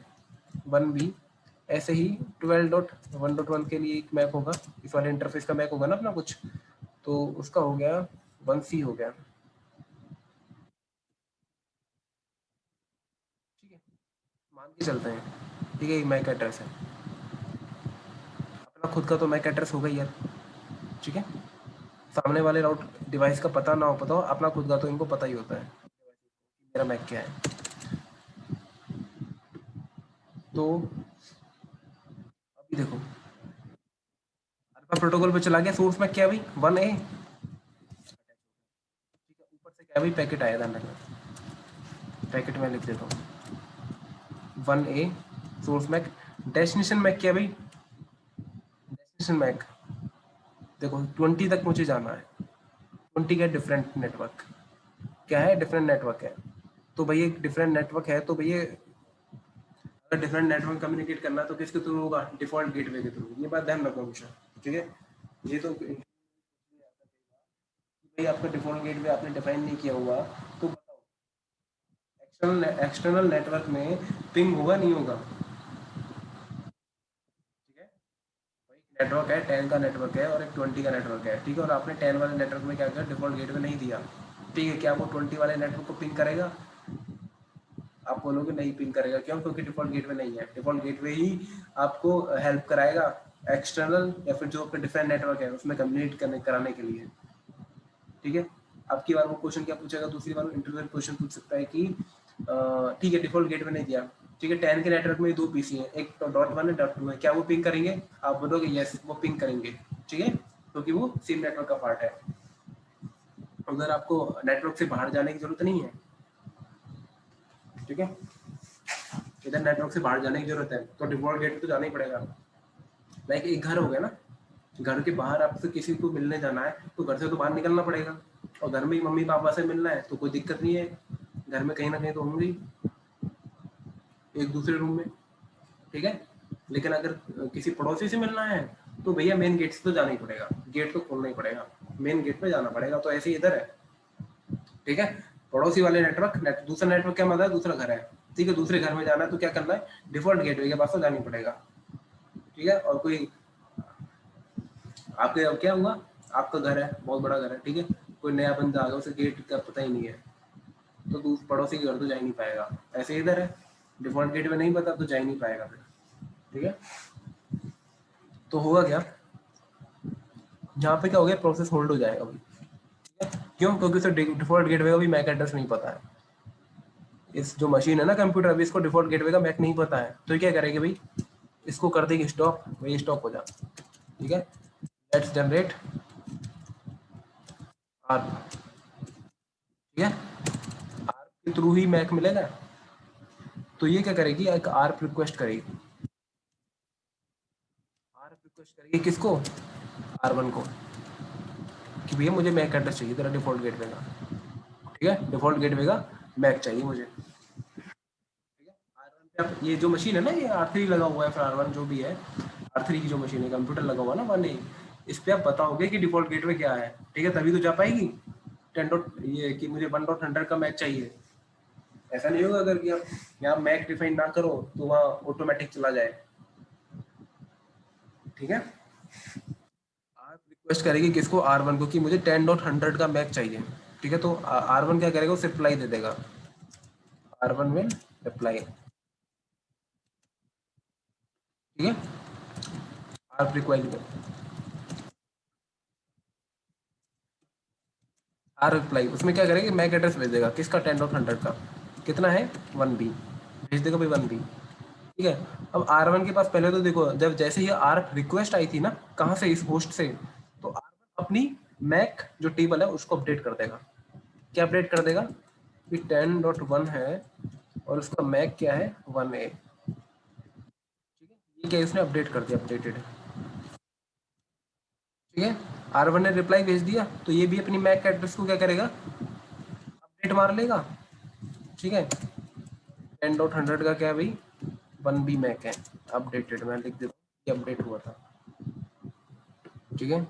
1B। ऐसे ही 12.1.1 के लिए एक मैक होगा, इस वाले इंटरफेस का मैक होगा ना अपना कुछ, तो उसका हो गया 1C हो गया। ठीक है, मान के चलते हैं। ठीक है, ये मैक एड्रेस है अपना खुद का, तो मैक एड्रेस होगा ही यार। ठीक है, सामने वाले राउट डिवाइस का पता ना हो, पता हो, अपना खुद का तो इनको पता ही होता है मेरा मैक क्या है। तो अभी देखो अल्फा प्रोटोकॉल पे चला गया, सोर्स मैक क्या है भाई? 1A। ठीक है, ऊपर से क्या है भाई? पैकेट आया था अंदर, पैकेट में लिख देता हूँ 1A source MAC. Destination Mac क्या है भाई? डेस्टिनेशन मैक देखो 20 तक मुझे जाना है। 20 का डिफरेंट नेटवर्क क्या है? डिफरेंट नेटवर्क है। तो भैया डिफरेंट नेटवर्क है, तो भैया अगर डिफरेंट नेटवर्क कम्युनिकेट करना है तो किसके थ्रू होगा? डिफॉल्ट गेटवे के थ्रू। ये बात ध्यान रखो हमेशा। ठीक है, ये तो भाई आपका डिफॉल्ट गेटवे आपने डिफाइन नहीं किया हुआ, तो बताओ एक्सटर्नल नेटवर्क में पिंग होगा नहीं होगा? ठीक है, भाई नेटवर्क है 10 का नेटवर्क है और एक 20 का नेटवर्क है। ठीक है, और आपने 10 वाले नेटवर्क में क्या किया? डिफॉल्ट गेटवे नहीं दिया। ठीक है, क्या वो 20 वाले नेटवर्क को पिंग करेगा? आप बोलोगे नहीं पिंग करेगा। क्यों? क्योंकि डिफॉल्ट गेटवे नहीं है। डिफॉल्ट गेटवे ही आपको हेल्प कराएगा एक्सटर्नल या फिर जो आपका डिफरेंट नेटवर्क है उसमें कम्युनिकेट करने कराने के लिए। ठीक है, अब की बार वो क्वेश्चन क्या पूछेगा? दूसरी बार इंटरव्यू क्वेश्चन पूछ सकता है कि ठीक है डिफॉल्ट गेटवे नहीं दिया, ठीक है 10 के नेटवर्क में 2 पीसी है, एक .1 है .2 है, क्या वो पिंग करेंगे? आप बोलोगे यस वो पिंग करेंगे। ठीक है, क्योंकि वो सेम नेटवर्क का पार्ट है। उधर आपको नेटवर्क से बाहर जाने की जरूरत नहीं है। ठीक है, इधर नेटवर्क से बाहर जाने की जरूरत है तो डिफॉल्ट गेट तो जाना ही पड़ेगा। लाइक एक घर हो गया ना, घर के बाहर आपसे किसी को मिलने जाना है तो घर से तो बाहर निकलना पड़ेगा, और घर में ही मम्मी पापा से मिलना है तो कोई दिक्कत नहीं है, घर में कहीं ना कहीं तो होंगे एक दूसरे रूम में। ठीक है, लेकिन अगर किसी पड़ोसी से मिलना है तो भैया मेन गेट से तो जाना ही पड़ेगा, गेट तो खोलना ही पड़ेगा, मेन गेट पे जाना पड़ेगा। तो ऐसे ही इधर है। ठीक है, पड़ोसी वाले नेटवर्क दूसरा नेटवर्क क्या मतलब है? दूसरा घर है। ठीक है, दूसरे घर में जाना है तो क्या करना है? डिफॉल्ट गेटवे के पास तो जाना ही पड़ेगा। ठीक है, और कोई आपके अब क्या हुआ? आपका घर है, बहुत बड़ा घर है, ठीक है, कोई नया बंदा आ गया, उसे गेट का पता ही नहीं है तो दूसरे पड़ोसी के घर तो जा ही नहीं पाएगा। ऐसे इधर है, डिफॉल्ट गेटवे नहीं पता तो जा ही नहीं पाएगा फिर। ठीक है, तो होगा क्या यहाँ पे? क्या हो गया? प्रोसेस होल्ड हो जाएगा भाई। ठीक है, क्यों? क्योंकि उसे डिफॉल्ट गेटवे का भी मैक एड्रेस नहीं पता है। इस जो मशीन है ना कंप्यूटर, अभी इसको डिफॉल्ट गेटवे का मैक नहीं पता है, तो क्या करेगी भाई? इसको कर देगी स्टॉप, वही स्टॉप हो जा। ठीक है, लेट्स जनरेट आर। ठीक है, आर के थ्रू ही मैक मिलेगा, तो ये क्या करेगी? एक आर रिक्वेस्ट करेगी। आर रिक्वेस्ट करेगी किसको? R1 को, कि भैया मुझे मैक एड्रेस चाहिए तेरा डिफॉल्ट गेटवे का। ठीक है, डिफॉल्ट गेटवे का मैक चाहिए मुझे। ठीक है, R1 पे आप ये जो मशीन है ना, ये R3 लगा हुआ है, फिर R1 जो भी है, R3 की जो मशीन है, कंप्यूटर लगा हुआ ना 1A, इस पे आप बताओगे कि डिफॉल्ट गेटवे क्या है। ठीक है, तभी तो जा पाएगी 10 डॉट ये कि मुझे 1.100 का मैक चाहिए। ऐसा नहीं होगा अगर कि आप यहाँ मैक डिफाइन ना करो तो वहाँ ऑटोमेटिक चला जाए। ठीक है, आप रिक्वेस्ट करेगी किसको, R1 को, कि मुझे 10.100 का मैक चाहिए। ठीक है, तो R1 क्या करेगा, उसे रिप्लाई दे देगा, R1 में रिप्लाई। ठीक है, आप रिक्वायरी आर रिप्लाई, उसमें क्या करेगा, मैक एड्रेस भेज देगा किसका, 10.100 का, कितना है 1B, भेज देगा भाई 1B। ठीक है, अब R1 के पास पहले तो देखो, जब जैसे ही आर रिक्वेस्ट आई थी ना, कहाँ से, इस होस्ट से, तो R1 अपनी मैक जो टेबल है उसको अपडेट कर देगा। क्या अपडेट कर देगा कि 10.1 है और उसका मैक क्या है 1A। ठीक है, ये क्या इसने अपडेट कर दिया, अपडेटेड। ठीक है, R1 ने रिप्लाई भेज दिया, तो ये भी अपनी मैक एड्रेस को क्या करेगा, अपडेट मार लेगा। ठीक है, 10.100 का क्या है भाई, 1B मैक है, अपडेटेड, मैं लिख देता हूँ ये अपडेट हुआ था। ठीक है,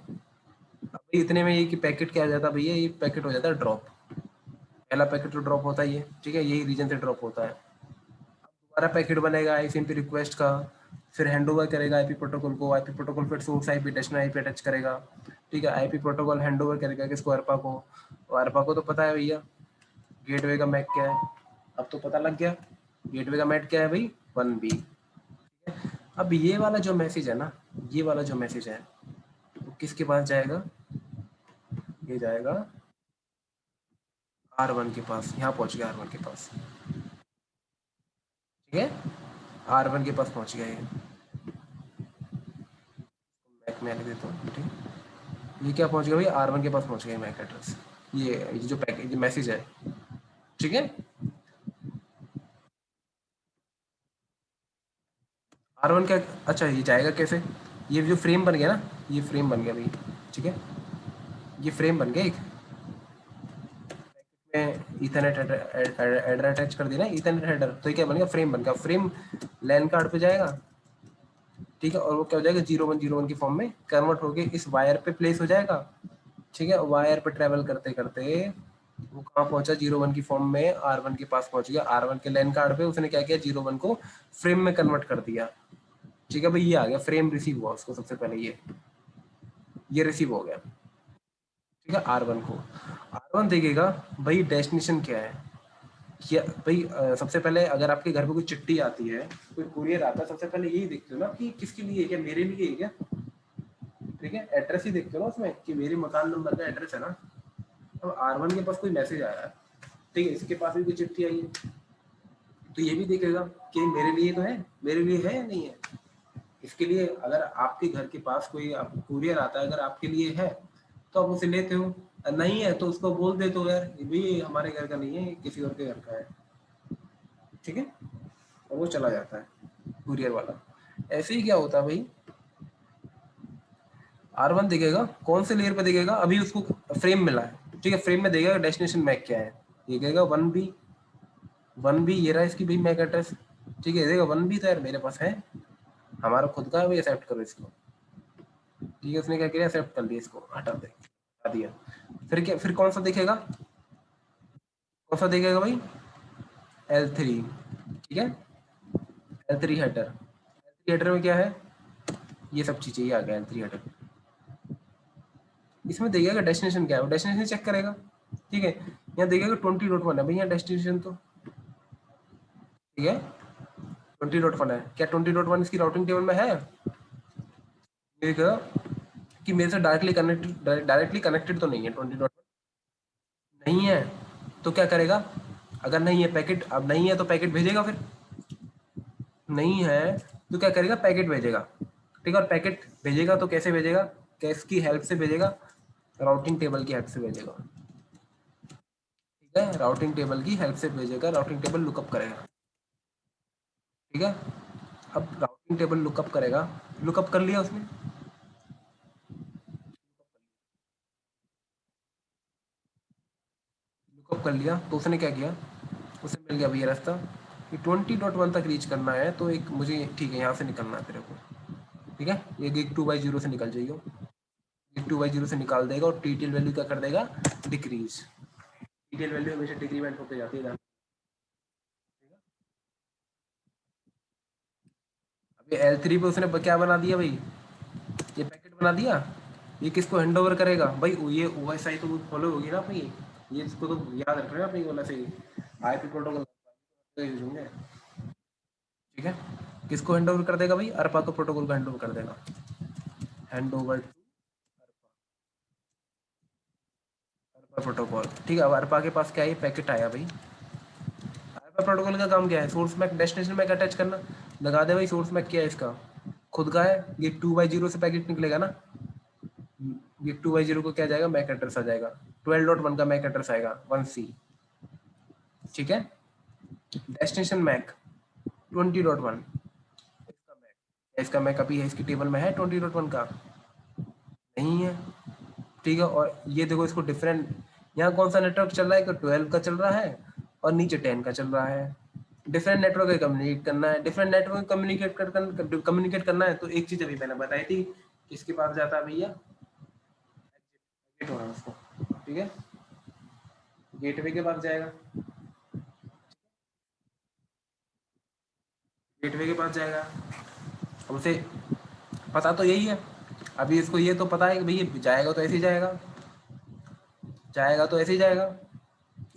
अब इतने में ये कि पैकेट क्या हो जाता है भैया, ये पैकेट हो जाता है ड्रॉप, पहला पैकेट तो ड्रॉप होता ही है। ठीक है, यही रीजन से ड्रॉप होता है। अब दोबारा पैकेट बनेगा ICMP रिक्वेस्ट का, फिर हैंड ओवर करेगा आईपी प्रोटोकॉल को, आईपी प्रोटोकॉल फिर source IP destination IP attach करेगा। ठीक है, आईपी प्रोटोकॉल हैंड ओवर करेगा किसको, अरपा को, और अरपा को तो पता है भैया गेटवे का मैक क्या है, अब तो पता लग गया, गेटवे का मैक क्या है भाई 1B। अब ये वाला जो मैसेज है ना, ये वाला जो मैसेज है वो किसके पास जाएगा, ये जाएगा R1 के पास, यहाँ पहुंच गया R1 के पास। ठीक है, R1 के पास पहुंच गया ये, मैक में लिख देता हूँ। ठीक है, ये क्या पहुंच गया भाई, R1 के पास पहुंच गया मैक एड्रेस, ये जो पैकेज मैसेज है। ठीक है, R1 क्या, अच्छा ये जाएगा कैसे, ये जो फ्रेम बन गया ना, ये फ्रेम बन गया भाई। ठीक है, ये फ्रेम बन गया एक, में ईथरनेट हेडर अटैच कर दिया ना, ईथरनेट हेडर, तो ये क्या बन गया, फ्रेम बन गया। फ्रेम लैन कार्ड पे जाएगा। ठीक है, और वो क्या हो जाएगा 0101 की फॉर्म में कन्वर्ट होके इस वायर पे प्लेस हो जाएगा। ठीक है, वायर पे ट्रेवल करते करते वो कहाँ पहुंचा, 01 की फॉर्म में R1 के पास पहुंच गया। R1 के लैन कार्ड पे उसने क्या किया, 01 को फ्रेम में कन्वर्ट कर दिया। ठीक है भाई, ये आ गया फ्रेम, रिसीव हुआ उसको सबसे पहले, ये रिसीव हो गया। ठीक है, R1 को, R1 देखेगा भाई डेस्टिनेशन क्या है, क्या भाई, सबसे पहले अगर आपके घर पे कोई चिट्ठी आती है, कोई कुरियर आता है, सबसे पहले यही देखते हो ना कि किसके लिए है, क्या मेरे लिए है क्या। ठीक है, एड्रेस ही देखते हो ना उसमें कि मेरे मकान नंबर का एड्रेस है ना। अब R1 के पास कोई मैसेज आया है, ठीक है, इसके पास भी कोई चिट्ठी आई है, तो ये भी देखेगा कि मेरे लिए तो है, मेरे लिए है या नहीं है। इसके लिए अगर आपके घर के पास कोई कुरियर आता है, अगर आपके लिए है तो आप उसे लेते हो, नहीं है तो उसको बोल देते हो यार भाई हमारे घर का नहीं है, किसी और के घर का है। ठीक है, और वो चला जाता है कुरियर वाला। ऐसे ही क्या होता है भाई, R1 दिखेगा कौन से लेयर पे दिखेगा, अभी उसको फ्रेम मिला है। ठीक है, फ्रेम में देखेगा डेस्टिनेशन मैक क्या है, ये कहेगा 1B ये रहा इसकी भाई मैक एड्रेस। ठीक है, देखेगा 1B तो यार मेरे पास है, हमारा खुद का है भाई, एक्सेप्ट करो इसको। ठीक है, उसने क्या किया, एक्सेप्ट कर लिया, इसको हटा दिया। फिर क्या, फिर कौन सा देखेगा, कौन सा देखेगा भाई, L3। ठीक है, L3 हेडर में क्या है, ये सब चीजें, ये आ गया L3 हेडर। इसमें देखेगा डेस्टिनेशन क्या है, वो डेस्टिनेशन चेक करेगा। ठीक है, यहाँ देखेगा 20.1 है भैया डेस्टिनेशन तो। ठीक है, 20.1 है, क्या 20.1 इसकी राउटिंग टेबल में है, देखेगा कि मेरे से डायरेक्टली कनेक्टेड तो नहीं है, 20.1 नहीं है, तो क्या करेगा, अगर नहीं है पैकेट, अब नहीं है तो पैकेट भेजेगा, फिर नहीं है तो क्या करेगा, पैकेट भेजेगा। ठीक है, और पैकेट भेजेगा तो कैसे भेजेगा, किसकी हेल्प से भेजेगा, राउटिंग टेबल की हेल्प से भेजेगा। ठीक है, राउटिंग टेबल की हेल्प से भेजेगा, राउटिंग टेबल लुकअप करेगा। ठीक है, अब राउटिंग टेबल लुकअप करेगा, लुकअप कर लिया उसने, लुकअप कर लिया तो उसने क्या किया, उसे मिल गया भैया रास्ता कि 20.1 तक रीच करना है, तो एक मुझे, ठीक है, यहाँ से निकलना है तेरे को। ठीक है, ये गिग 2/0 से निकल जाइए, गिग 2/0 से निकाल देगा, और टीटीएल वैल्यू क्या कर देगा, डिक्रीज। टीटीएल वैल्यू हमेशा डिक्रीमेंट होते जाती है। ये L3 पे उसने क्या बना दिया भाई, ये पैकेट बना दिया। ये किसको हैंड ओवर करेगा भाई, ये OSI तो फॉलो होगी ना अपनी, ये इसको तो याद रख रहे हैं अपनी वाला से आईपी प्रोटोकॉल यूज होंगे। ठीक है, किसको हैंड ओवर कर देगा भाई, अरपा को प्रोटोकॉल को हैंड ओवर कर देगा, hand over to ARP protocol. ठीक है, अब अरपा के पास क्या है, पैकेट आया भाई। अरपा प्रोटोकॉल का काम क्या है, source MAC destination MAC attach करना। लगा दे भाई, सोर्स मैक क्या है इसका, खुद का है, ये 2x0 से पैकेट निकलेगा ना, ये 2x0 को क्या जाएगा, मैक एड्रेस आ जाएगा, 12.1 का मैक एड्रेस आएगा 1C। ठीक है, डेस्टिनेशन मैक 20.1, इसका मैक अभी है, इसकी टेबल में है 20.1 का नहीं है। ठीक है, और ये देखो इसको डिफरेंट, यहाँ कौन सा नेटवर्क चल रहा है, 12 का चल रहा है और नीचे 10 का चल रहा है। डिफरेंट नेटवर्क कम्युनिकेट करना है, डिफरेंट नेटवर्क कम्युनिकेट करना है, तो एक चीज अभी मैंने बताई थी, किसके पास जाता है भैया, एग्जिट हो रहा है उसको। ठीक है, गेटवे के पास जाएगा, गेटवे के पास जाएगा। अब उसे पता तो यही है, अभी इसको ये तो पता है कि भैया जाएगा तो ऐसे ही जाएगा, जाएगा तो ऐसे ही जाएगा।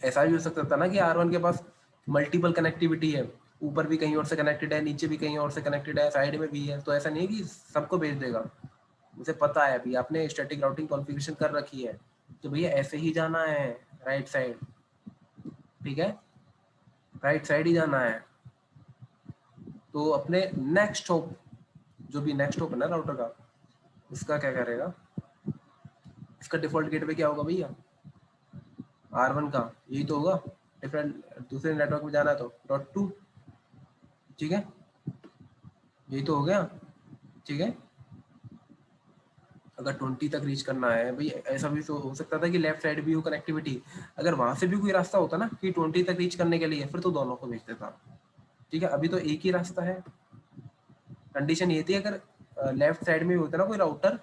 ऐसा भी हो सकता था ना कि R1 के पास मल्टीपल कनेक्टिविटी है, ऊपर भी कहीं और से कनेक्टेड है, नीचे भी कहीं और से कनेक्टेड है, साइड में भी है, तो ऐसा नहीं है कि सबको भेज देगा। मुझे पता है, अभी आपने स्टैटिक राउटिंग कॉन्फ़िगरेशन कर रखी है, तो भैया ऐसे ही जाना है, राइट साइड। ठीक है, राइट साइड ही जाना है। तो अपने नेक्स्ट हॉप, जो भी नेक्स्ट हॉप है ना राउटर का, इसका क्या करेगा, इसका डिफॉल्ट गेटवे क्या होगा भैया, R1 का यही तो होगा, डिफरेंट दूसरे नेटवर्क में जाना है तो .2। ठीक है, यही तो हो गया। ठीक है, अगर 20 तक रीच करना है भाई, ऐसा भी तो हो सकता था कि लेफ्ट साइड भी हो कनेक्टिविटी, अगर वहां से भी कोई रास्ता होता ना कि 20 तक रीच करने के लिए, फिर तो दोनों को भेज देता। ठीक है, अभी तो एक ही रास्ता है। कंडीशन ये थी, अगर लेफ्ट साइड में होता ना कोई राउटर,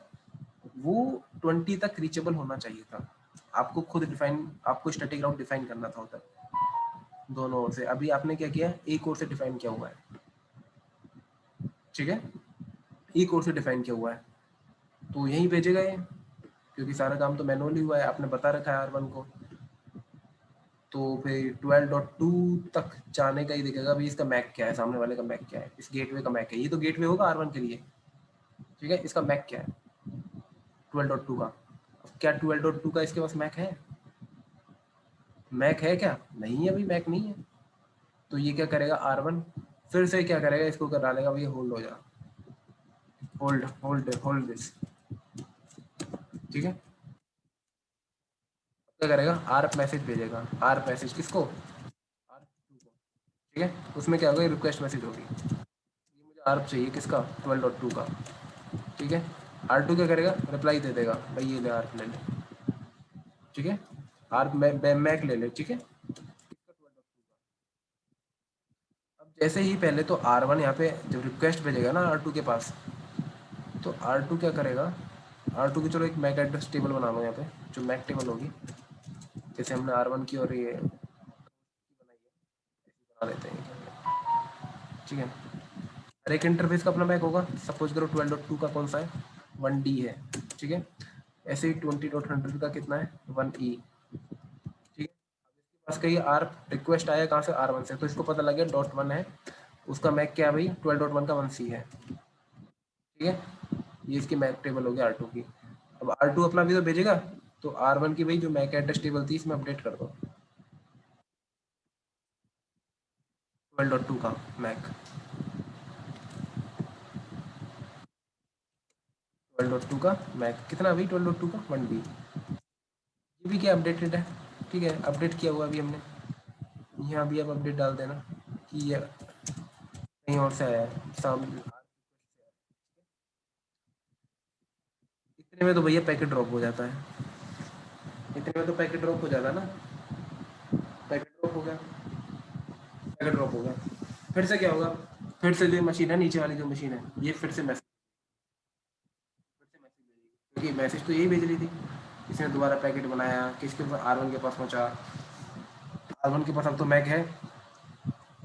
वो 20 तक रीचेबल होना चाहिए था। आपको खुद डिफाइन, आपको स्टैटिक राउट डिफाइन करना था उधर दोनों ओर से। अभी आपने क्या किया, एक ओर से डिफाइन किया हुआ है। ठीक है, एक ओर से डिफाइन किया हुआ है, तो यही भेजेगा ये, क्योंकि सारा काम तो मैनुअली हुआ है, आपने बता रखा है R1 को। तो फिर 12.2 तक जाने का ही दिखेगा भाई, इसका मैक क्या है, सामने वाले का मैक क्या है, इस गेटवे का मैक है, ये तो गेटवे होगा R1 के लिए। ठीक है, इसका मैक क्या है 12.2 का। अब क्या 12.2 का इसके पास मैक है, मैक है क्या, नहीं है भाई, मैक नहीं है। तो ये क्या करेगा R1, फिर से क्या करेगा, इसको कर डालेगा भाई, होल्ड हो जा, होल्ड होल्ड होल्ड दिस। ठीक है, क्या करेगा, आर्प मैसेज भेजेगा, आर्प मैसेज किसको, R2 को। ठीक है, उसमें क्या होगा, रिक्वेस्ट मैसेज होगी, ये मुझे आर्प चाहिए किसका, 12.2 का। ठीक है, R2 क्या करेगा, रिप्लाई दे देगा, भाई ये ले आर्प ले ले। ठीक है, आर्प मैक ले ले। ठीक है, अब जैसे ही पहले तो R1 यहाँ पे जब रिक्वेस्ट भेजेगा ना R2 के पास, तो R2 क्या करेगा, R2 की चलो एक मैक एड्रेस टेबल बना लो यहाँ पे, जो मैक टेबल होगी, जैसे हमने R1 की और ये बनाई है, ऐसी बना लेते हैं। ठीक है, हर एक इंटरफेस का अपना मैक होगा, सपोज करो 12.2 का कौन सा है, 1D है। ठीक है, ऐसे ही 20.100 का कितना है, 1E। ठीक है, अब इसके पास कहीं आर्प रिक्वेस्ट आया कहाँ से, R1 से, तो इसको पता लग गया .1 है, उसका मैक क्या है भाई, 12.1 का 1C है। ठीक है, ये इसकी मैक टेबल हो गई R2 की। अब R2 अपना भी तो भेजेगा, तो R1 की भाई जो मैक एड्रेस टेबल थी इसमें अपडेट कर दो, 12.2 का मैक, 12.2 का मैक कितना भाई, 12.2 का 1B। ये भी क्या अपडेटेड है। ठीक है, अपडेट किया हुआ अभी हमने, यहाँ भी अब अपडेट डाल देना कि ये कहीं और से आया है सामने। इतने में तो भैया पैकेट ड्रॉप हो जाता है, इतने में तो पैकेट ड्रॉप हो जाता है ना, पैकेट ड्रॉप हो गया, पैकेट ड्रॉप हो गया। फिर से क्या होगा, फिर से जो मशीन है नीचे वाली जो मशीन है, ये फिर से मैसेज भेजेगी, क्योंकि मैसेज तो यही भेज रही थी। इसने दोबारा पैकेट बनाया, किसके पास, R1 के पास पहुंचा, R1 के पास अब तो मैक है,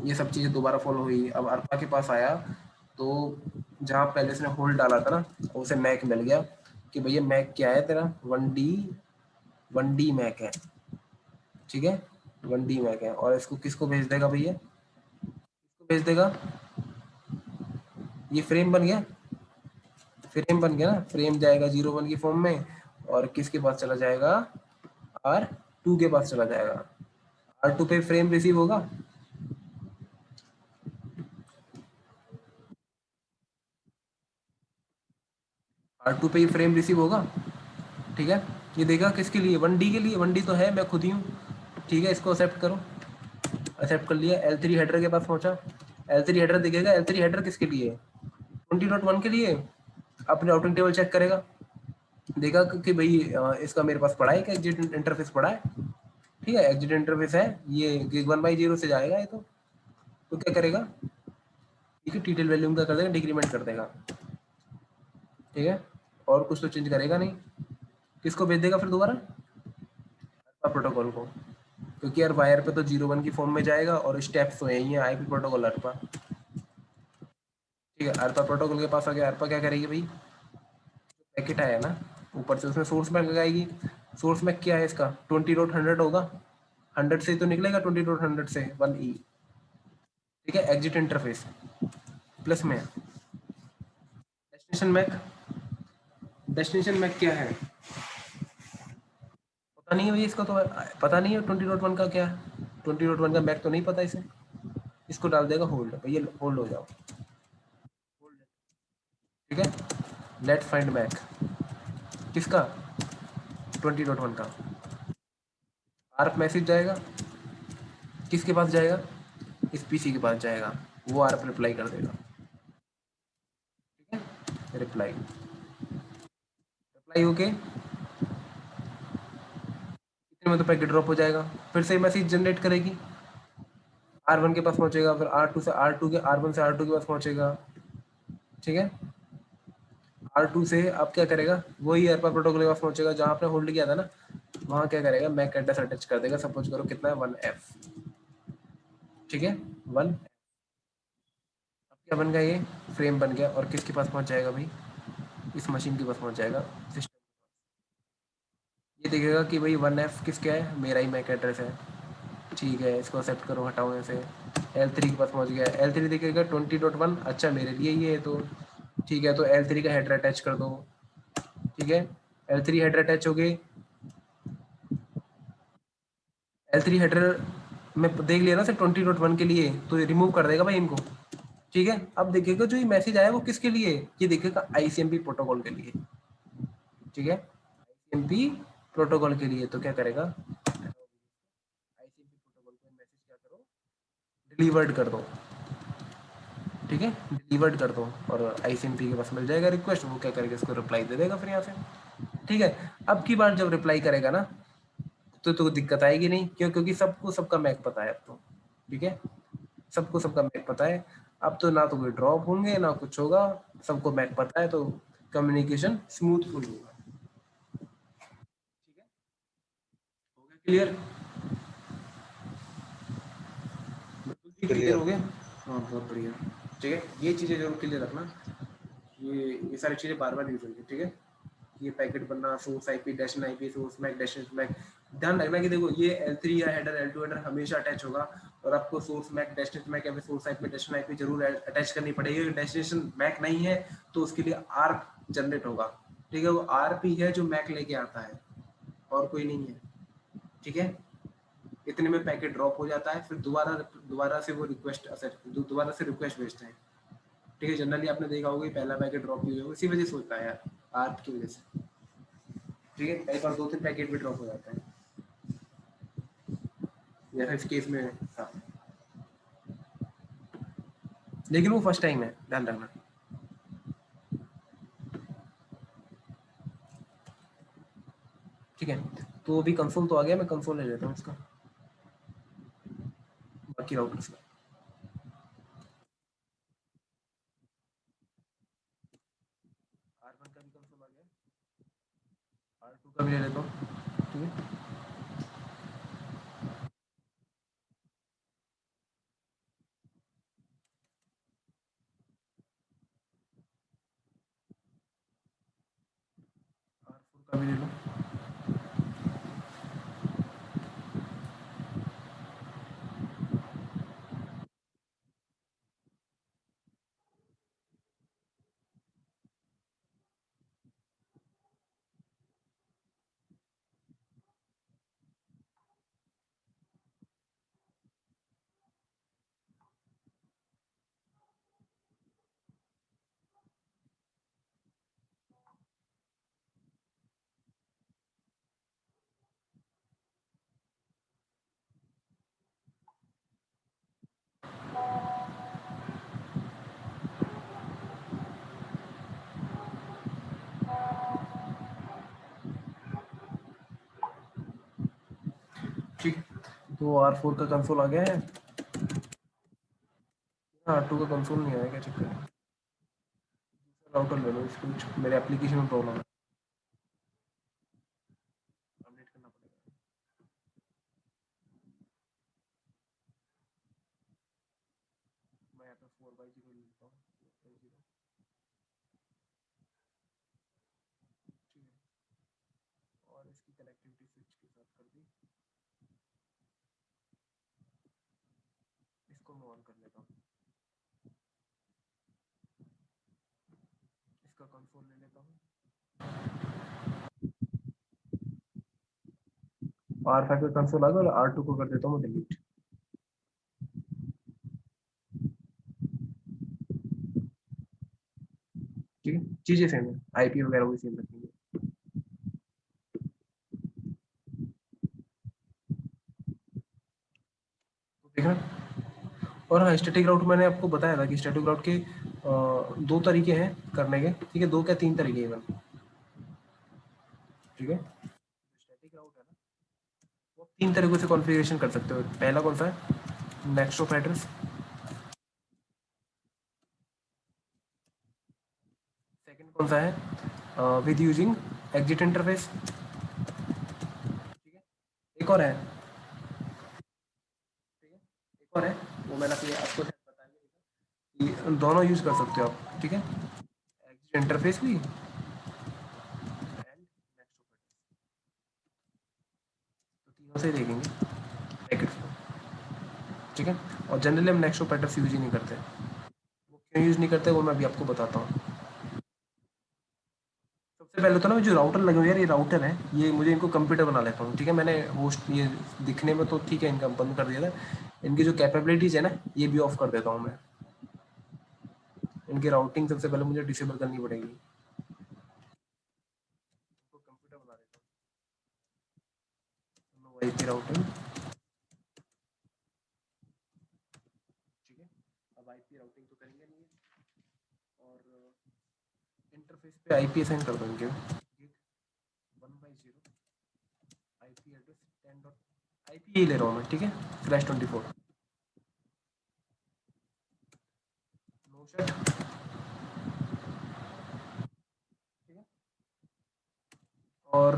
ये सब चीज़ें दोबारा फॉलो हुई। अब अरपा के पास आया, तो जहाँ पहले इसने होल्ड डाला था ना, उसे मैक मिल गया कि भैया मैक क्या है तेरा, 1D मैक है, ठीक है, 1D मैक है। और इसको किसको भेज देगा भैया, किसको भेज देगा, ये फ्रेम बन गया, फ्रेम बन गया ना, फ्रेम जाएगा 01 की फॉर्म में, और किसके पास चला जाएगा, R2 के पास चला जाएगा। R2 पे फ्रेम रिसीव होगा, R2 पे ही फ्रेम रिसीव होगा, ठीक है। ये देगा किसके लिए, 1D के लिए, 1D तो है, मैं खुद ही हूँ, ठीक है। इसको एक्सेप्ट करो, एक्सेप्ट कर लिया। L3 हेडर के पास पहुंचा, L3 हेडर दिखेगा, L3 हेडर किसके लिए, 20.1 के लिए। अपने राउटिंग टेबल चेक करेगा, देखा कि भाई इसका मेरे पास पड़ा है क्या, एग्जिट इंटरफेस पड़ा है, ठीक है, एग्जिट इंटरफेस है, ये गिग 1/0 से जाएगा ये तो क्या करेगा, ठीक है, टीटेल वैल्यूम का कर देगा, डिक्रीमेंट कर देगा, ठीक है। और कुछ तो चेंज करेगा नहीं। किसको भेज देगा फिर दोबारा, प्रोटोकॉल को, क्योंकि यार वायर पे तो 01 की फॉर्म में जाएगा और स्टेप्स तो यही है, आईपी प्रोटोकॉल अर्पा, ठीक है। अर्पा प्रोटोकॉल के पास आ गया, अर्पा क्या करेगी भाई, पैकेट आया ना ऊपर से, उसमें सोर्स मैक लगाएगी। सोर्स मैक क्या है इसका, 20.100 होगा, 100 से तो निकलेगा, 20.100 से 1E, ठीक है। एग्जिट इंटरफेस प्लस में डेस्टिनेशन मैक, डेस्टिनेशन मैक क्या है पता नहीं है भाई इसका, तो पता नहीं है 20.1 का क्या है, 20.1 का मैक तो नहीं पता इसे, इसको डाल देगा होल्ड, भैया होल्ड हो जाओ, ठीक है। लेट फाइंड मैक किसका, 20.1 का। आरप मैसेज जाएगा, किसके पास जाएगा, इस पीसी के पास जाएगा, वो आरप रिप्लाई कर देगा, ठीक है। रिप्लाई, रिप्लाई ओके, इतने में तो पैकेट ड्रॉप हो जाएगा, फिर से मैसेज जनरेट करेगी, R1 के पास पहुंचेगा, फिर R2 से R2 के, R1 से R2 के पास पहुंचेगा, ठीक है। R2 से अब क्या करेगा, वही एयरपा प्रोटोकॉल के पास पहुंचेगा जहां आपने होल्ड किया था ना, वहां क्या करेगा, मैक एड्रेस अटैच कर देगा, सपोज करो कितना है 1F, ठीक है, 1। अब क्या बन गया, ये फ्रेम बन गया, और किसके पास पहुंच जाएगा भाई, इस मशीन के पास पहुंच जाएगा, सिस्टम। ये देखेगा कि भाई 1F किसका है, मेरा ही मैक एड्रेस है, ठीक है, इसको एक्सेप्ट करो, हटाओ ऐसे। L3 के पास पहुंच गया, L3 देखेगा 20.1, अच्छा मेरे लिए ये है तो ठीक है, तो L3 का हेडर अटैच कर दो, ठीक है। L3 हेडर अटैच हो गए, L3 हेडर में देख लिया ना सर 20.1 के लिए, तो रिमूव कर देगा भाई इनको, ठीक है। अब देखिएगा जो ये मैसेज आया वो किसके लिए, ये देखिएगा ICMP प्रोटोकॉल के लिए, ठीक है, ICMP प्रोटोकॉल के लिए। तो क्या करेगा, ICMP प्रोटोकॉल को मैसेज क्या करो, डिलीवर्ड कर दो, ठीक है, डिलीवर्ड कर दो, और ICMP के पास मिल जाएगा रिक्वेस्ट, वो क्या करेगा, इसको रिप्लाई दे देगा फिर यहाँ से, ठीक है। अब की बार जब रिप्लाई करेगा ना, तो दिक्कत आएगी नहीं, क्यों, क्योंकि सबको सबका मैक पता है अब तो, ठीक है, सबको सबका मैक पता है। अब तो ना तो कोई ड्रॉप होंगे ना कुछ होगा, सबको मैक पता है, तो कम्युनिकेशन स्मूथफुल होगा, ठीक है। हो गया क्लियर, बिल्कुल ही क्लियर क्लियर। हो गया, हाँ बहुत बढ़िया, ठीक है। ये चीज़ें जरूर क्लियर रखना, ये सारी चीज़ें बार बार यूज होंगी, ठीक है। ये पैकेट बनना, source IP, destination IP, source MAC, destination MAC, ध्यान रखना कि देखो ये L3 या हेडर L2 हेडर हमेशा अटैच होगा, और आपको सोर्स मैक, डेस्टिनेशन मैक या फिर सोर्स आईपी, डेस्टिनेशन आईपी जरूर अटैच करनी पड़ेगी। डेस्टिनेशन मैक नहीं है तो उसके लिए आर्प जनरेट होगा, ठीक है, वो आर्प ही है जो मैक लेके आता है, और कोई नहीं है, ठीक है। इतने में पैकेट ड्रॉप हो जाता है, फिर दोबारा दोबारा से वो रिक्वेस्ट दोबारा से रिक्वेस्ट भेजते हैं, ठीक है। जनरली आपने देखा होगा पहला पैकेट ड्रॉप हुआ होगा, इसी वजह से होता है यार, आर्प की वजह से, ठीक है। कई बार 2-3 पैकेट भी ड्रॉप हो जाता है, जैसा इस केस में था, लेकिन वो फर्स्ट टाइम है, ध्यान रखना, ठीक है। तो अभी कंसोल तो आ गया, मैं कंसोल ले लेता हूँ इसका, बाकी राउटर्स का, R1 का भी कंसोल आ गया, R2 का भी ले लेता हूँ, ठीक है। का भी ले लो। ठीक, तो R4 का कंसोल आ गया है। R2 का कंसोल नहीं आया, क्या चक्कर है? राउटर ले लो, इसको कुछ मेरे एप्लीकेशन में प्रॉब्लम है, अपडेट करना पड़ेगा। मैं यहाँ पे 4x0 लेता हूँ, 4x0, ठीक है, और इसकी कनेक्टिविटी स्विच के साथ कर दी। इसको मैं ऑन कर लेता हूँ, इसका कंसोल ले लेता हूँ। R5 का कंसोल आ गया, और R2 को कर देता हूँ डिलीट। ठीक है, चीजें सेम है, आईपी वगैरह भी सेम रखेंगे। तो देखना, और हाँ, स्टैटिक राउट मैंने आपको बताया था कि स्टैटिक राउट के दो तरीके हैं करने के, ठीक है, दो क्या तीन तरीके हैं, ठीक है। स्टैटिक राउट है ना, वो तीन तरीकों से कॉन्फ़िगरेशन कर सकते हो। पहला कौन सा है, नेक्स्ट ऑफ एड्रेस। सेकंड कौन सा है, विद यूजिंग एग्जिट इंटरफेस, ठीक है। एक और है, ठीक है, एक और है, वो मैंने आपको बताया नहीं था, कि दोनों यूज कर सकते हो आप, ठीक है, एग्जिट इंटरफेस भी एंड नेक्स्ट ऑफ एड्रेस, तो तीनों से ही देखेंगे पैकेट्स को, ठीक है। और जनरली हम नेक्स्ट ऑफ एड्रेस यूज ही नहीं करते, वो क्यों यूज नहीं करते वो मैं अभी आपको बताता हूँ। सबसे पहले तो ना जो राउटर लगे हुए हैं, ये राउटर है, ये मुझे इनको कंप्यूटर बना लेता हूँ, ठीक है। मैंने होस्ट ये दिखने में तो ठीक है, इनका बंद कर दिया था, इनकी जो कैपेबिलिटीज है ना, ये भी ऑफ कर देता हूँ मैं। इनकी राउटिंग सबसे पहले मुझे डिसेबल करनी पड़ेगी, तो कंप्यूटर बना देता हूँ, नो वाईपी राउटिंग, ठीक है। अब आईपी राउटिंग तो करेंगे नहीं, और इंटरफेस पे आईपी असाइन कर देंगे, 1/0 आईपी एड्रेस 10 डॉट आईपी ही ले रहा हूँ मैं, ठीक है, /24 नो शट, ठीक है। और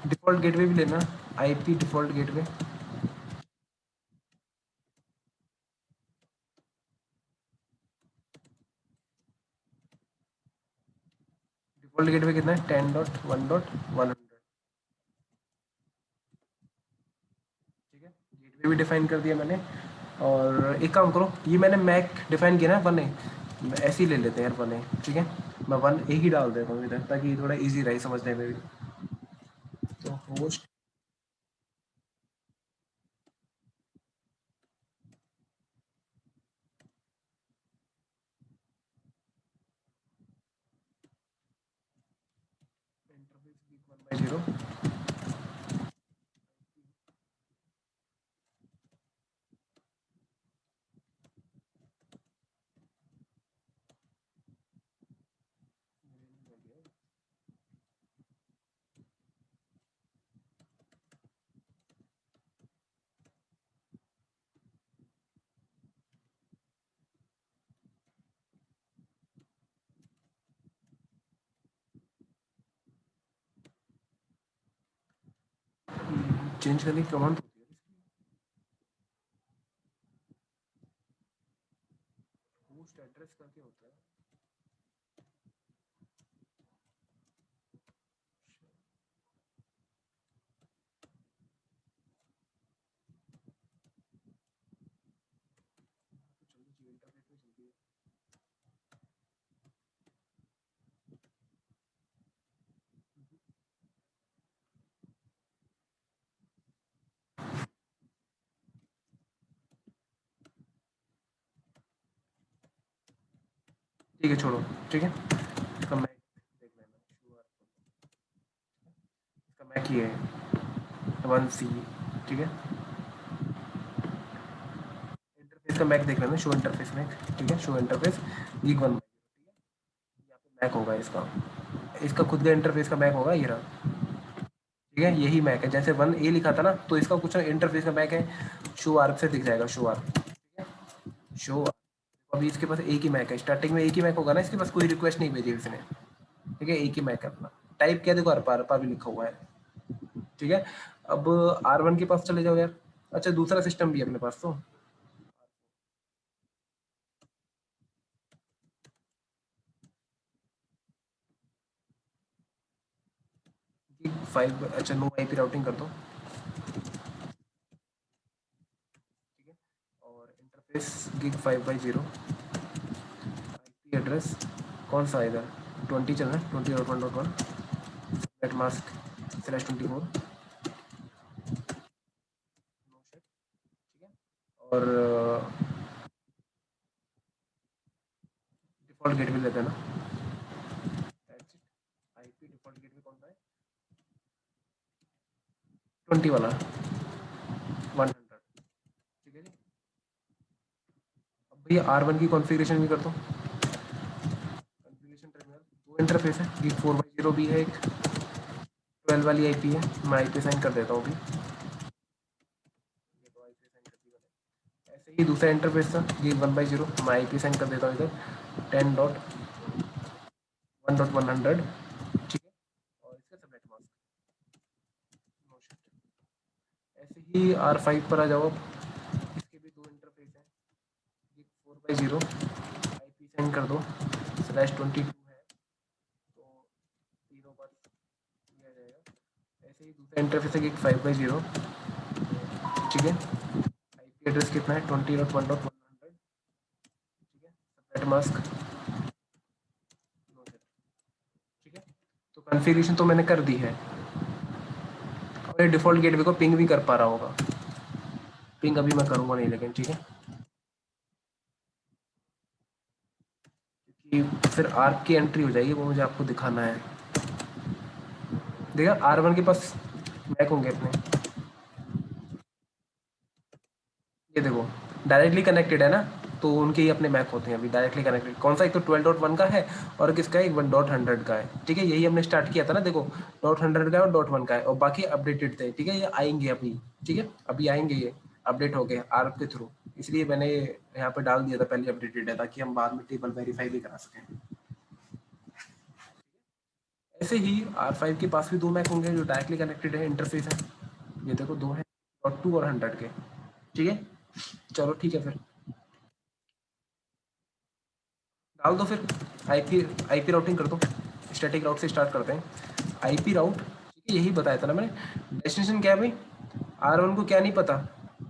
डिफ़ॉल्ट गेटवे भी लेना, IP default gateway, default gateway कितना है, 10.1.100, ठीक है। गेटवे भी डिफाइन कर दिया मैंने। और एक काम करो, ये मैंने मैक डिफाइन किया ना, 1A, ऐसे ही ले लेते हैं यार, 1A, ठीक है। मैं 1A ही डाल देता हूँ इधर, ताकि थोड़ा इजी रहे समझने में भी। तो होस्ट इंटरफेस 1/0, चेंज करने की कमांड होती है, होस्ट एड्रेस करके होता है। ठीक है छोड़ो, ठीक है, इसका मैक देख लेना, इसका मैक ये है 1C, ठीक है। इंटरफेस का मैक देख लेना, शो इंटरफेस मैक, ठीक है, शो इंटरफेस गीक 1, यहाँ पे मैक होगा इसका, इसका खुद का इंटरफेस का मैक होगा, ये रहा, ठीक है, यही मैक है, जैसे 1A लिखा था ना, तो इसका कुछ इंटरफेस का मैक है, शो आर्क से दिख जाएगा, शो आर्क, ठीक है, शो। अभी इसके पास एक ही मैक है, स्टार्टिंग में एक ही मैक होगा ना, इसके पास कोई रिक्वेस्ट नहीं भेजी इसने, ठीक है, एक ही मैक है अपना, टाइप क्या देखो, अरपा भी लिखा हुआ है, ठीक है। अब R1 के पास चले जाओ यार, अच्छा दूसरा सिस्टम भी है अपने पास, तो गीक 5, अच्छा नो आईपी राउटिंग कर दो, ठीक है, और इंटरफेस गीक 5/0, आईपी एड्रेस कौन सा, इधर 20 चल रहा है, 20.1.1, नेट मास्क /24, ठीक है, और डिफॉल्ट गेटवे लेते हैं ना, आईपी डिफॉल्ट गेटवे कौन सा है, 20 वाला 100, ठीक है जी। अब भैया R1 की कॉन्फ़िगरेशन भी कर दो, कॉन्फ़िगरेशन टर्मिनल, दो इंटरफेस है, गीक 4/0 भी है, एक 12 वाली आईपी है, मैं आईपी साइन कर देता हूँ अभी, ये तो आईपी साइन कर दी मैंने। ऐसे ही दूसरा इंटरफेस था गीक 1/0, मैं आईपी साइन कर देता हूँ इधर 10.1.100, ठीक है, और इसका सबनेट मास्क, ऐसे ही R5 पर आ जाओ अब, इसके भी दो इंटरफेस हैं, गीक 4/0, आईपी साइन कर दो /22 है, तो तीनों पर दिया जाएगा। ऐसे ही दूसरा इंटरफेस है गीक 5/0, ठीक है, आईपी एड्रेस कितना है 20.1.100, ठीक है, सबनेट मास्क, ठीक है। तो कॉन्फ़िगरेशन तो मैंने कर दी है, और ये डिफ़ॉल्ट गेटवे को पिंग भी कर पा रहा होगा, पिंग अभी मैं करूँगा नहीं लेकिन, ठीक है, क्योंकि फिर आर्क की एंट्री हो जाएगी, वो मुझे आपको दिखाना है। देखा R1 के पास मैक होंगे अपने, ये देखो डायरेक्टली कनेक्टेड है ना, तो उनके ही अपने मैक होते हैं अभी डायरेक्टली कनेक्टेड, कौन सा, एक तो 12.1 का है और किसका है, एक 1.100 का है, ठीक है, यही हमने स्टार्ट किया था ना, देखो .100 का है और .1 का है, और बाकी अपडेटेड थे, ठीक है, ये आएंगे अभी, ठीक है, अभी आएंगे, ये अपडेट हो गए आर्क के थ्रू, इसलिए मैंने यहाँ पे डाल दिया था पहले अपडेटेड है, ताकि हम बाद में टेबल वेरीफाई भी करा सकें। ऐसे ही R5 के पास भी दो मैक होंगे जो डायरेक्टली कनेक्टेड है, इंटरफेस है, ये देखो दो है, .2 और 100 के, ठीक है, चलो ठीक है, फिर डाल दो, फिर आईपी आईपी राउटिंग कर दो, स्टैटिक राउट से स्टार्ट करते हैं, आईपी राउट, ठीक है, यही बताया था ना मैंने, डेस्टिनेशन क्या है भाई, R1 को क्या नहीं पता,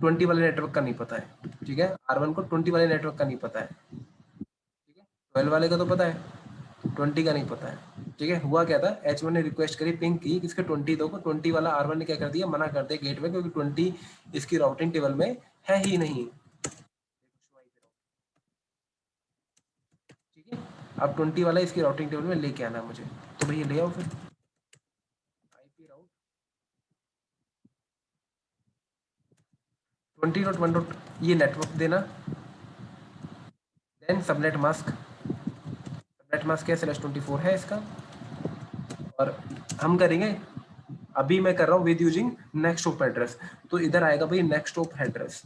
20 वाले नेटवर्क का नहीं पता है, ठीक है, R1 को 20 वाले नेटवर्क का नहीं पता है, ठीक है, 12 वाले का तो पता है, 20 का नहीं पता है, ठीक है। हुआ क्या था, H1 ने रिक्वेस्ट करी, पिंग की, किसके 20 दो को, 20 वाला R1 ने क्या कर दिया, मना कर दिया गेटवे, क्योंकि 20 इसकी राउटिंग टेबल में है ही नहीं, ठीक है। अब 20 वाला इसकी राउटिंग टेबल में लेके आना है मुझे, तो भैया ले आओ फिर, आईपी राउट 20.1. ये नेटवर्क देना, then subnet mask, subnet mask क्या /24 है इसका, और हम करेंगे, अभी मैं कर रहा हूँ with using next of address, तो इधर आएगा भाई नेक्स्ट ऑफ एड्रेस,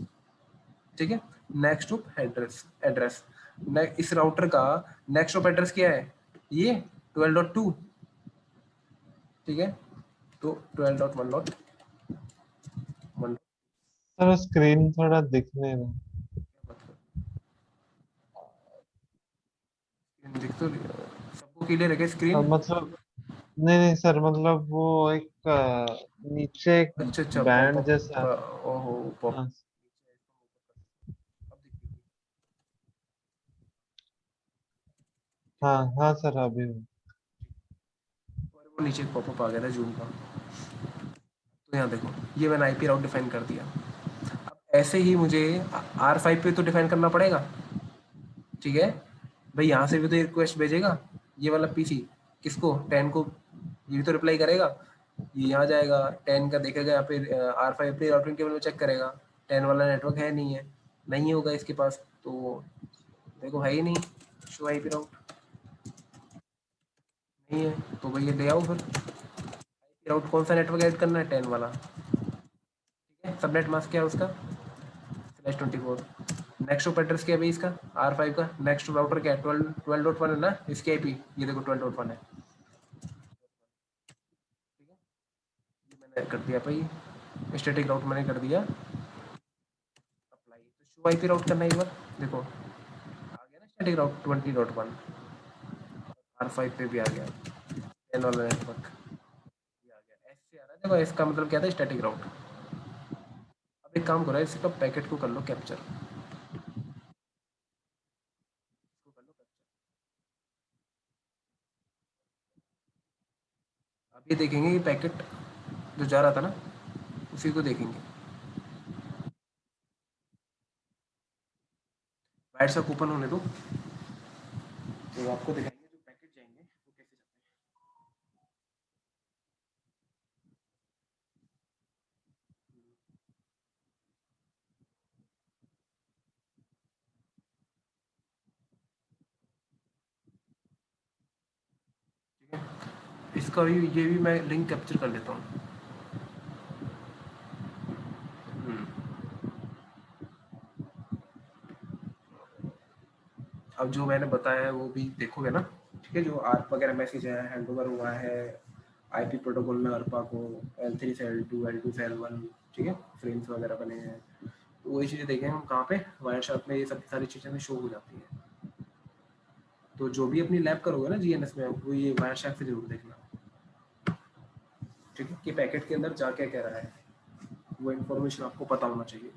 ठीक है, नेक्स्ट ऑफ एड्रेस, इस राउटर का नेक्स्ट ऑफ एड्रेस क्या है, ये 12.2, ठीक है, तो 12.1.1 सर स्क्रीन थोड़ा दिख नहीं रहा। दिख तो सबको क्लियर है क्या स्क्रीन, मतलब नहीं नहीं सर, मतलब वो एक नीचे एक अच्छा अच्छा, बैंड पॉप जैसा। थोड़ा, ओहो पॉप, हाँ अब दिख रही है, हाँ हाँ सर, अभी और वो नीचे पॉपअप आ गया था जूम का, तो यहाँ देखो ये मैंने आईपी राउट डिफाइन कर दिया। अब ऐसे ही मुझे R5 पे तो डिफाइन करना पड़ेगा, ठीक है, भाई यहाँ से भी तो रिक्वेस्ट भेजेगा ये वाला पीसी, किसको, 10 को, ये भी तो रिप्लाई करेगा, ये यहाँ जाएगा 10 का देखेगा, यहाँ पे R5 अपनी राउटिंग टेबल में चेक करेगा, 10 वाला नेटवर्क है नहीं है, नहीं होगा इसके पास, तो देखो है ही नहीं शो आईपी राउट, नहीं है, तो भैया ले आओ फिर आईपी राउट, कौन सा नेटवर्क ऐड करना है, 10 वाला, ठीक है। सबनेट मास्क क्या है उसका, /24। नेक्स्ट टॉप एड्रेस क्या है भाई इसका, R5 का, नेक्स्ट राउटर क्या है, 12.1 है ना इसकी आईपी, ये देखो 12.1 है, ठीक है। ये मैंने कर दिया भाई, स्टैटिक राउट मैंने कर दिया अप्लाई, तो शो आईपी राउट करना है एक बार, देखो आ गया ना स्टैटिक राउट 20.1, R5 पे भी आ गया 10 वाला नेटवर्क, ये आ गया, एस से आ रहा है, देखो इसका मतलब क्या था, स्टैटिक राउट। अब एक काम करो, इसका पैकेट को कर लो कैप्चर, इसको कर लो कैप्चर, अब ये देखेंगे कि पैकेट जो जा रहा था ना उसी को देखेंगे, वाइट सा कूपन होने दो, तो आपको दिखाएंगे जो पैकेट जाएंगे वो कैसे जाते हैं। ठीक है, इसका भी, ये भी मैं लिंक कैप्चर कर लेता हूँ। अब जो मैंने बताया है वो भी देखोगे ना, ठीक है, जो आर्प वगैरह मैसेज है, हैंड ओवर हुआ है आईपी प्रोटोकॉल में अर्पा को, L3 से L2 से L1, ठीक है, फ्रेम्स वगैरह बने हैं, तो वही चीज़ें देखें हम कहाँ पे, वायरशार्क में ये सब सारी चीज़ें में शो हो जाती हैं। तो जो भी अपनी लैब करोगे ना जीएनएस में, वो ये वायरशार्क से जरूर देखना, ठीक है, कि पैकेट के अंदर जा क्या कह रहा है, वो इन्फॉर्मेशन आपको पता होना चाहिए,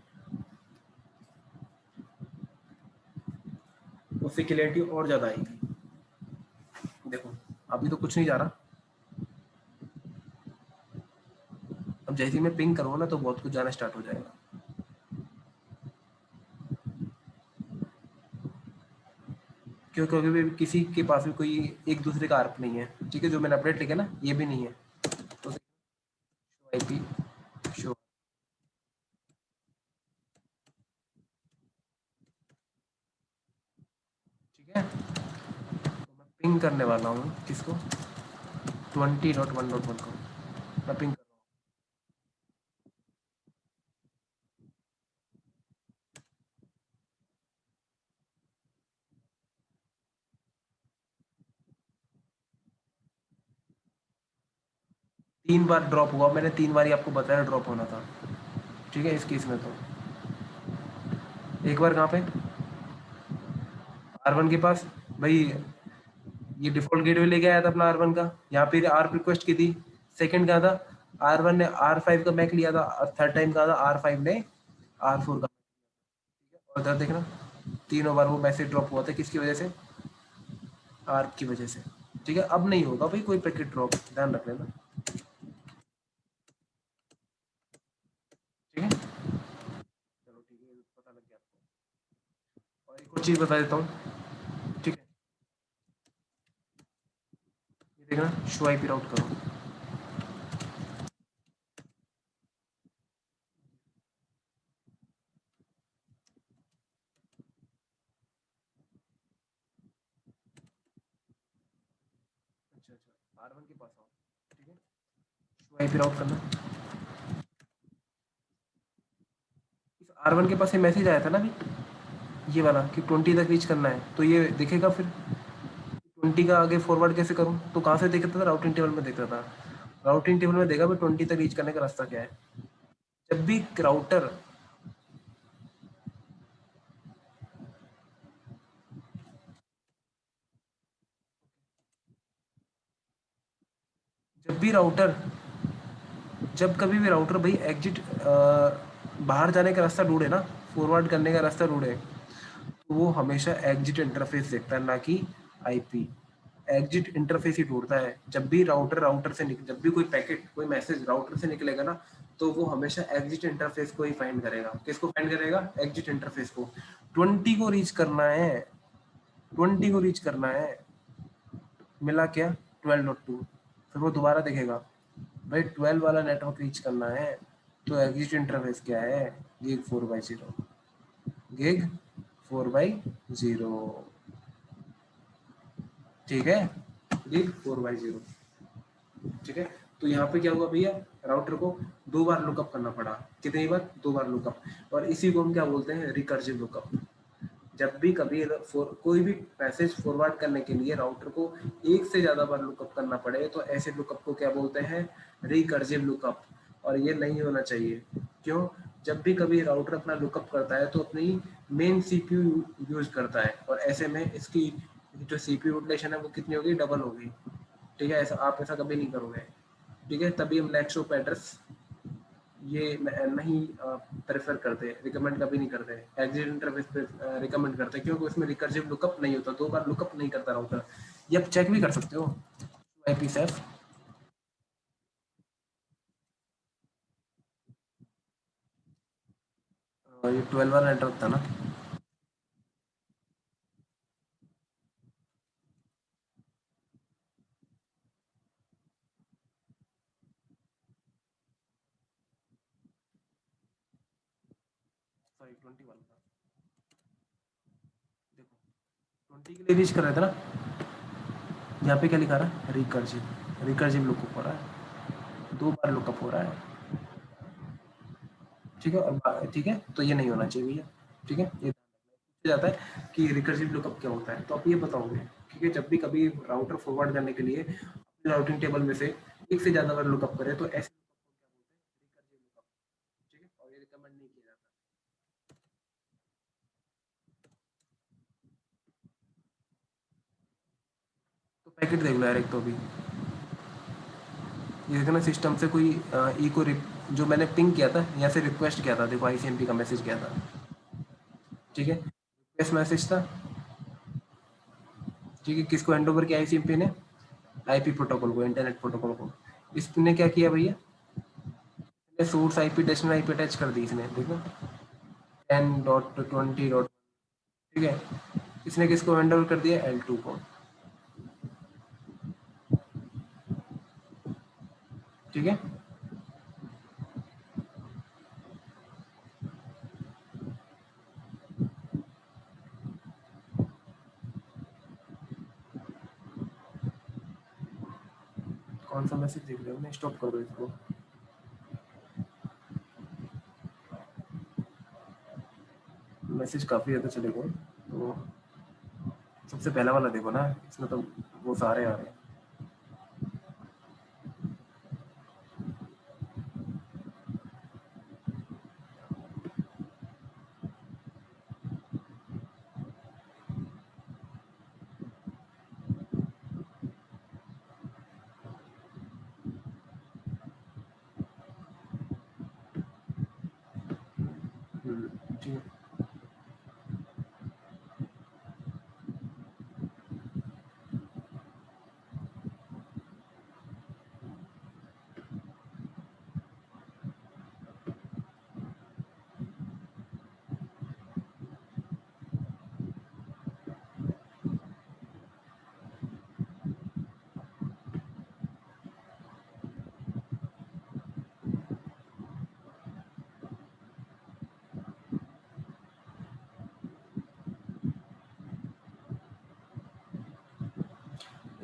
उससे क्लियरिटी और ज़्यादा आएगी। देखो अभी तो कुछ नहीं जा रहा, अब जैसे ही मैं पिंग करूँगा ना तो बहुत कुछ जाना स्टार्ट हो जाएगा। क्यों, क्योंकि भी किसी के पास भी कोई एक दूसरे का आर्प नहीं है, ठीक है, जो मैंने अपडेट लिखा ना ये भी नहीं है, तो शो आईपी शो, ठीक है, तो मैं पिंग करने वाला हूँ किसको, 20.1.1 को मैं पिंग कर रहा हूँ। 3 बार ड्रॉप हुआ, मैंने 3 बार ही आपको बताया ड्रॉप होना था, ठीक है, इस केस में तो एक बार कहाँ पे R1 के पास, भाई ये डिफॉल्ट गेटवे लेके आया था अपना R1 का, यहाँ पे आर्प रिक्वेस्ट की थी, सेकंड कहा था R1 ने R5 का मैक लिया था, और थर्ड टाइम कहा था R5 ने R4 का, और इधर देखना तीनों बार वो मैसेज ड्रॉप हुआ था, किसकी वजह से, आर्प की वजह से, ठीक है। अब नहीं होगा भाई कोई पैकेट ड्रॉप, ध्यान रख लेना, ठीक है, चलो ठीक है, पता लग गया आपको। और एक और चीज बता देता हूँ, ठीक है, ये देखना शो आईपी राउट करो, अच्छा अच्छा R1 के पास आओ, ठीक है, शो आईपी राउट करना, इस R1 के पास ये मैसेज आया था ना अभी, ये वाला कि 20 तक रीच करना है, तो ये दिखेगा फिर 20 का आगे फॉरवर्ड कैसे करूँ, तो कहाँ से देखता था, राउटिंग टेबल में देखता था, राउटिंग टेबल में देखा भाई 20 तक रीच करने का रास्ता क्या है। जब भी राउटर, जब भी राउटर, जब कभी भी राउटर भाई एग्जिट, बाहर जाने का रास्ता ढूंढे ना, फॉरवर्ड करने का रास्ता ढूंढे, तो वो हमेशा एग्जिट इंटरफेस देखता है, ना कि आईपी, एग्जिट इंटरफेस ही ढूंढता है। जब भी राउटर से जब भी कोई पैकेट, कोई मैसेज राउटर से निकलेगा ना, तो वो हमेशा एग्जिट इंटरफेस को ही फाइंड करेगा, किसको फाइंड करेगा, एग्जिट इंटरफेस को। 20 को रीच करना है, 20 को रीच करना है, मिला क्या 12.2, फिर वो दोबारा देखेगा भाई 12 वाला नेटवर्क रीच करना है, तो एग्जिट इंटरफेस क्या है, गिग 4/0, गिग 4/0, ठीक है, गिग 4/0, ठीक है। तो यहाँ पे क्या हुआ भैया, राउटर को 2 बार लुकअप करना पड़ा, कितनी बार, 2 बार लुकअप, और इसी को हम क्या बोलते हैं, रिकर्सिव लुकअप। जब भी कभी कोई भी मैसेज फॉरवर्ड करने के लिए राउटर को एक से ज्यादा बार लुकअप करना पड़े, तो ऐसे लुकअप को क्या बोलते हैं, रिकर्सिव लुकअप। और ये नहीं होना चाहिए, क्यों, जब भी कभी राउटर अपना लुकअप करता है तो अपनी मेन सीपीयू यूज करता है, और ऐसे में इसकी जो सीपीयू यूटिलाइजेशन है वो कितनी होगी, डबल होगी, ठीक है। ऐसा आप ऐसा कभी नहीं करोगे, ठीक है। तभी हम नेक्स्ट ऑफ एड्रेस ये नहीं प्रेफर करते, रिकमेंड कभी नहीं करते, एग्जिट इंटरफेस पे रिकमेंड करते हैं, क्योंकि उसमें रिकर्सिव लुकअप नहीं होता, 2 बार लुकअप नहीं करता राउटर। ये आप चेक भी कर सकते हो IPsec, ये 12 वाला नेटवर्क था ना, सॉरी 20 वाला था, देखो 20 के लिए रीच कर रहे थे ना, यहाँ पे क्या लिखा रहा है, रिकर्सिव, रिकर्सिव लुकअप हो रहा है, 2 बार लुकअप हो रहा है, ठीक है। और ठीक है, तो ये नहीं होना चाहिए भैया, ठीक है। ये पूछा जाता है कि रिकर्सिव लुकअप क्या होता है, तो आप ये बताओगे, क्योंकि जब भी कभी राउटर फॉरवर्ड करने के लिए राउटिंग टेबल में से एक से ज्यादा बार लुकअप करे, तो ऐसे रिकर्सिव लुकअप, ठीक है, और ये रिकमेंड नहीं किया जाता। तो पैकेट देख लो यार एक तो अभी, ये देखो ना, सिस्टम से कोई ई को जो मैंने पिंग किया था, यहाँ से रिक्वेस्ट किया था, देखो ICMP का मैसेज किया था, ठीक है, रिक्वेस्ट मैसेज था, ठीक है। किसको हैंड ओवर किया ICMP ने, IP प्रोटोकॉल को, इंटरनेट प्रोटोकॉल को। इसने क्या किया भैया, source IP destination IP attach कर दी इसने, देखो 10.20. ठीक है, इसने किसको हैंड ओवर कर दिया, L2 को, ठीक है। कौन सा मैसेज देख रहे हो, मैं स्टॉप कर दो इसको, मैसेज काफी ज्यादा चले गए, तो सबसे पहला वाला देखो ना, इसमें तो वो सारे आ रहे हैं। ठीक है,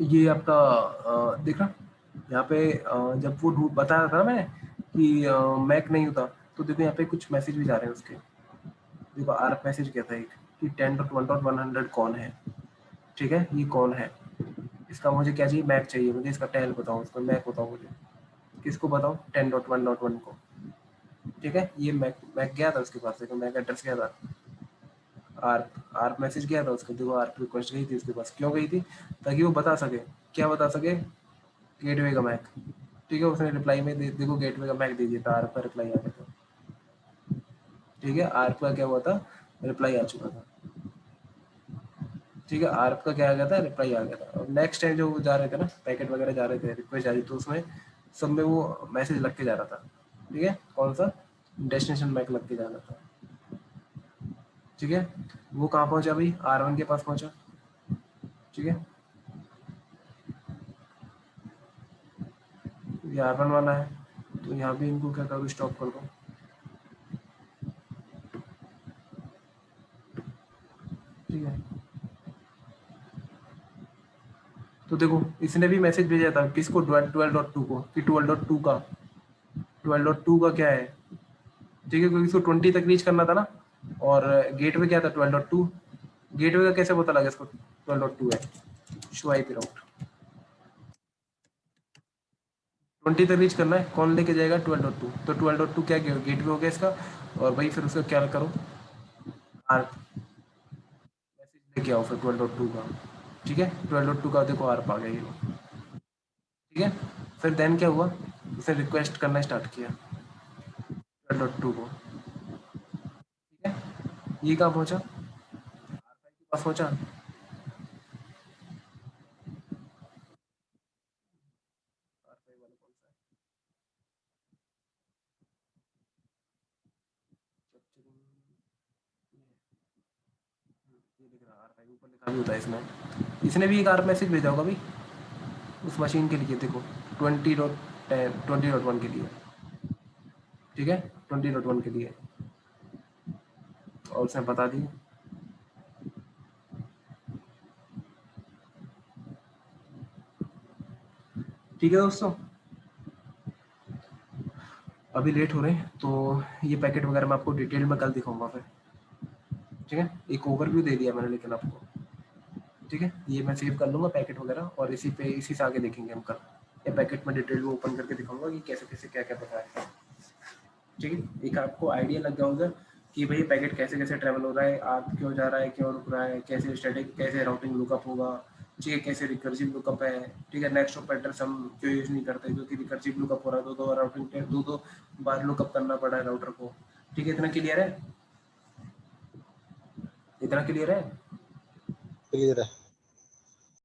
ये आपका देख रहा, यहाँ पे जब वो ढूंढ बता रहा था ना मैंने कि मैक नहीं होता, तो देखो यहाँ पे कुछ मैसेज भी जा रहे हैं उसके, देखो आर मैसेज क्या था एक, कि 10.1.100 कौन है, ठीक है, ये कौन है, इसका मुझे क्या चाहिए, मैक चाहिए मुझे, इसका टेल बताओ, इसका मैक बताओ मुझे, किसको बताओ, 10.1.1 को, ठीक है। ये मैक मैक गया था उसके पास, देखो मैक एड्रेस गया था, आर्क आर्क मैसेज गया था उसको, देखो आर्क रिक्वेस्ट गई थी उसके पास, क्यों गई थी, ताकि वो बता सके, क्या बता सके, गेटवे का मैक, ठीक है। उसने रिप्लाई में देखो गेटवे का मैक दे दिया था, आर्क का रिप्लाई आ गया था, ठीक है। आर्क का क्या हुआ था, रिप्लाई आ चुका था, ठीक है। आर्क का क्या आ गया था, रिप्लाई आ गया था। और नेक्स्ट टाइम जो जा रहे थे ना, पैकेट वगैरह जा रहे थे, रिक्वेस्ट जा रही, तो उसमें सब में वो मैसेज लग के जा रहा था, ठीक है, कौन सा, डेस्टिनेशन मैक लग के जा रहा था, ठीक है। वो कहाँ पहुंचा भाई, R1 के पास पहुंचा, ठीक है, ये R1 वाला है, तो यहाँ भी इनको क्या करो, स्टॉप कर दो। ठीक है, तो देखो इसने भी मैसेज भेजा था किसको, 12.2 को, कि 12.2 का 12.2 का क्या है, ठीक है, क्योंकि इसको 20 तक रीच करना था ना, और गेटवे क्या था 12.2, गेटवे का कैसे पता लगा इसको 12.2 है, शो आईपी राउट 20 तक रीच करना है, कौन लेके जाएगा 12.2, तो 12.2 क्या गेटवे हो गया इसका, और भाई फिर उसका क्या करो, आर मैसेज लेके आओ फिर 12.2 का। ठीक है, 12.2 का देखो आर पा गया ये लो। ठीक है, फिर देन क्या हुआ, उसने रिक्वेस्ट करना स्टार्ट किया 12.2 को। ठीक है, ये कहाँ पहुंचा, R5 के पास पहुंचा। R5 वाला कौन सा है, ये दिख रहा R5 ऊपर लिखा भी होता है इसमें, इसने भी एक आर मैसेज भेजा होगा भाई उस मशीन के लिए, देखो 20.1 के लिए। ठीक है, 20.1 के लिए, और उसने बता दी। ठीक है दोस्तों, अभी लेट हो रहे हैं, तो ये पैकेट वगैरह मैं आपको डिटेल में कल दिखाऊंगा फिर। ठीक है, एक ओवरव्यू दे दिया मैंने लेकिन आपको। ठीक है, ये मैं सेव कर लूंगा पैकेट वगैरह, और इसी से आगे देखेंगे हम कल, ये पैकेट में डिटेल में ओपन करके दिखाऊंगा कि कैसे कैसे क्या क्या पता है। ठीक है, एक आपको आइडिया लग गया होगा कि भाई पैकेट कैसे कैसे ट्रैवल हो रहा है, आप क्यों जा रहा है, क्यों रुक रहा है, कैसे स्टैटिक, कैसे राउटिंग लुकअप होगा। ठीक है, कैसे रिकर्सिव लुकअप है। ठीक है, नेक्स्ट ऑफ एड्रेस हम क्यों यूज नहीं करते, क्योंकि रिकर्सिव लुकअप हो रहा है, दो दो राउटिंग पे दो बार लुकअप करना पड़ा है राउटर को। ठीक है, इतना क्लियर है, इतना क्लियर है। क्लियर है।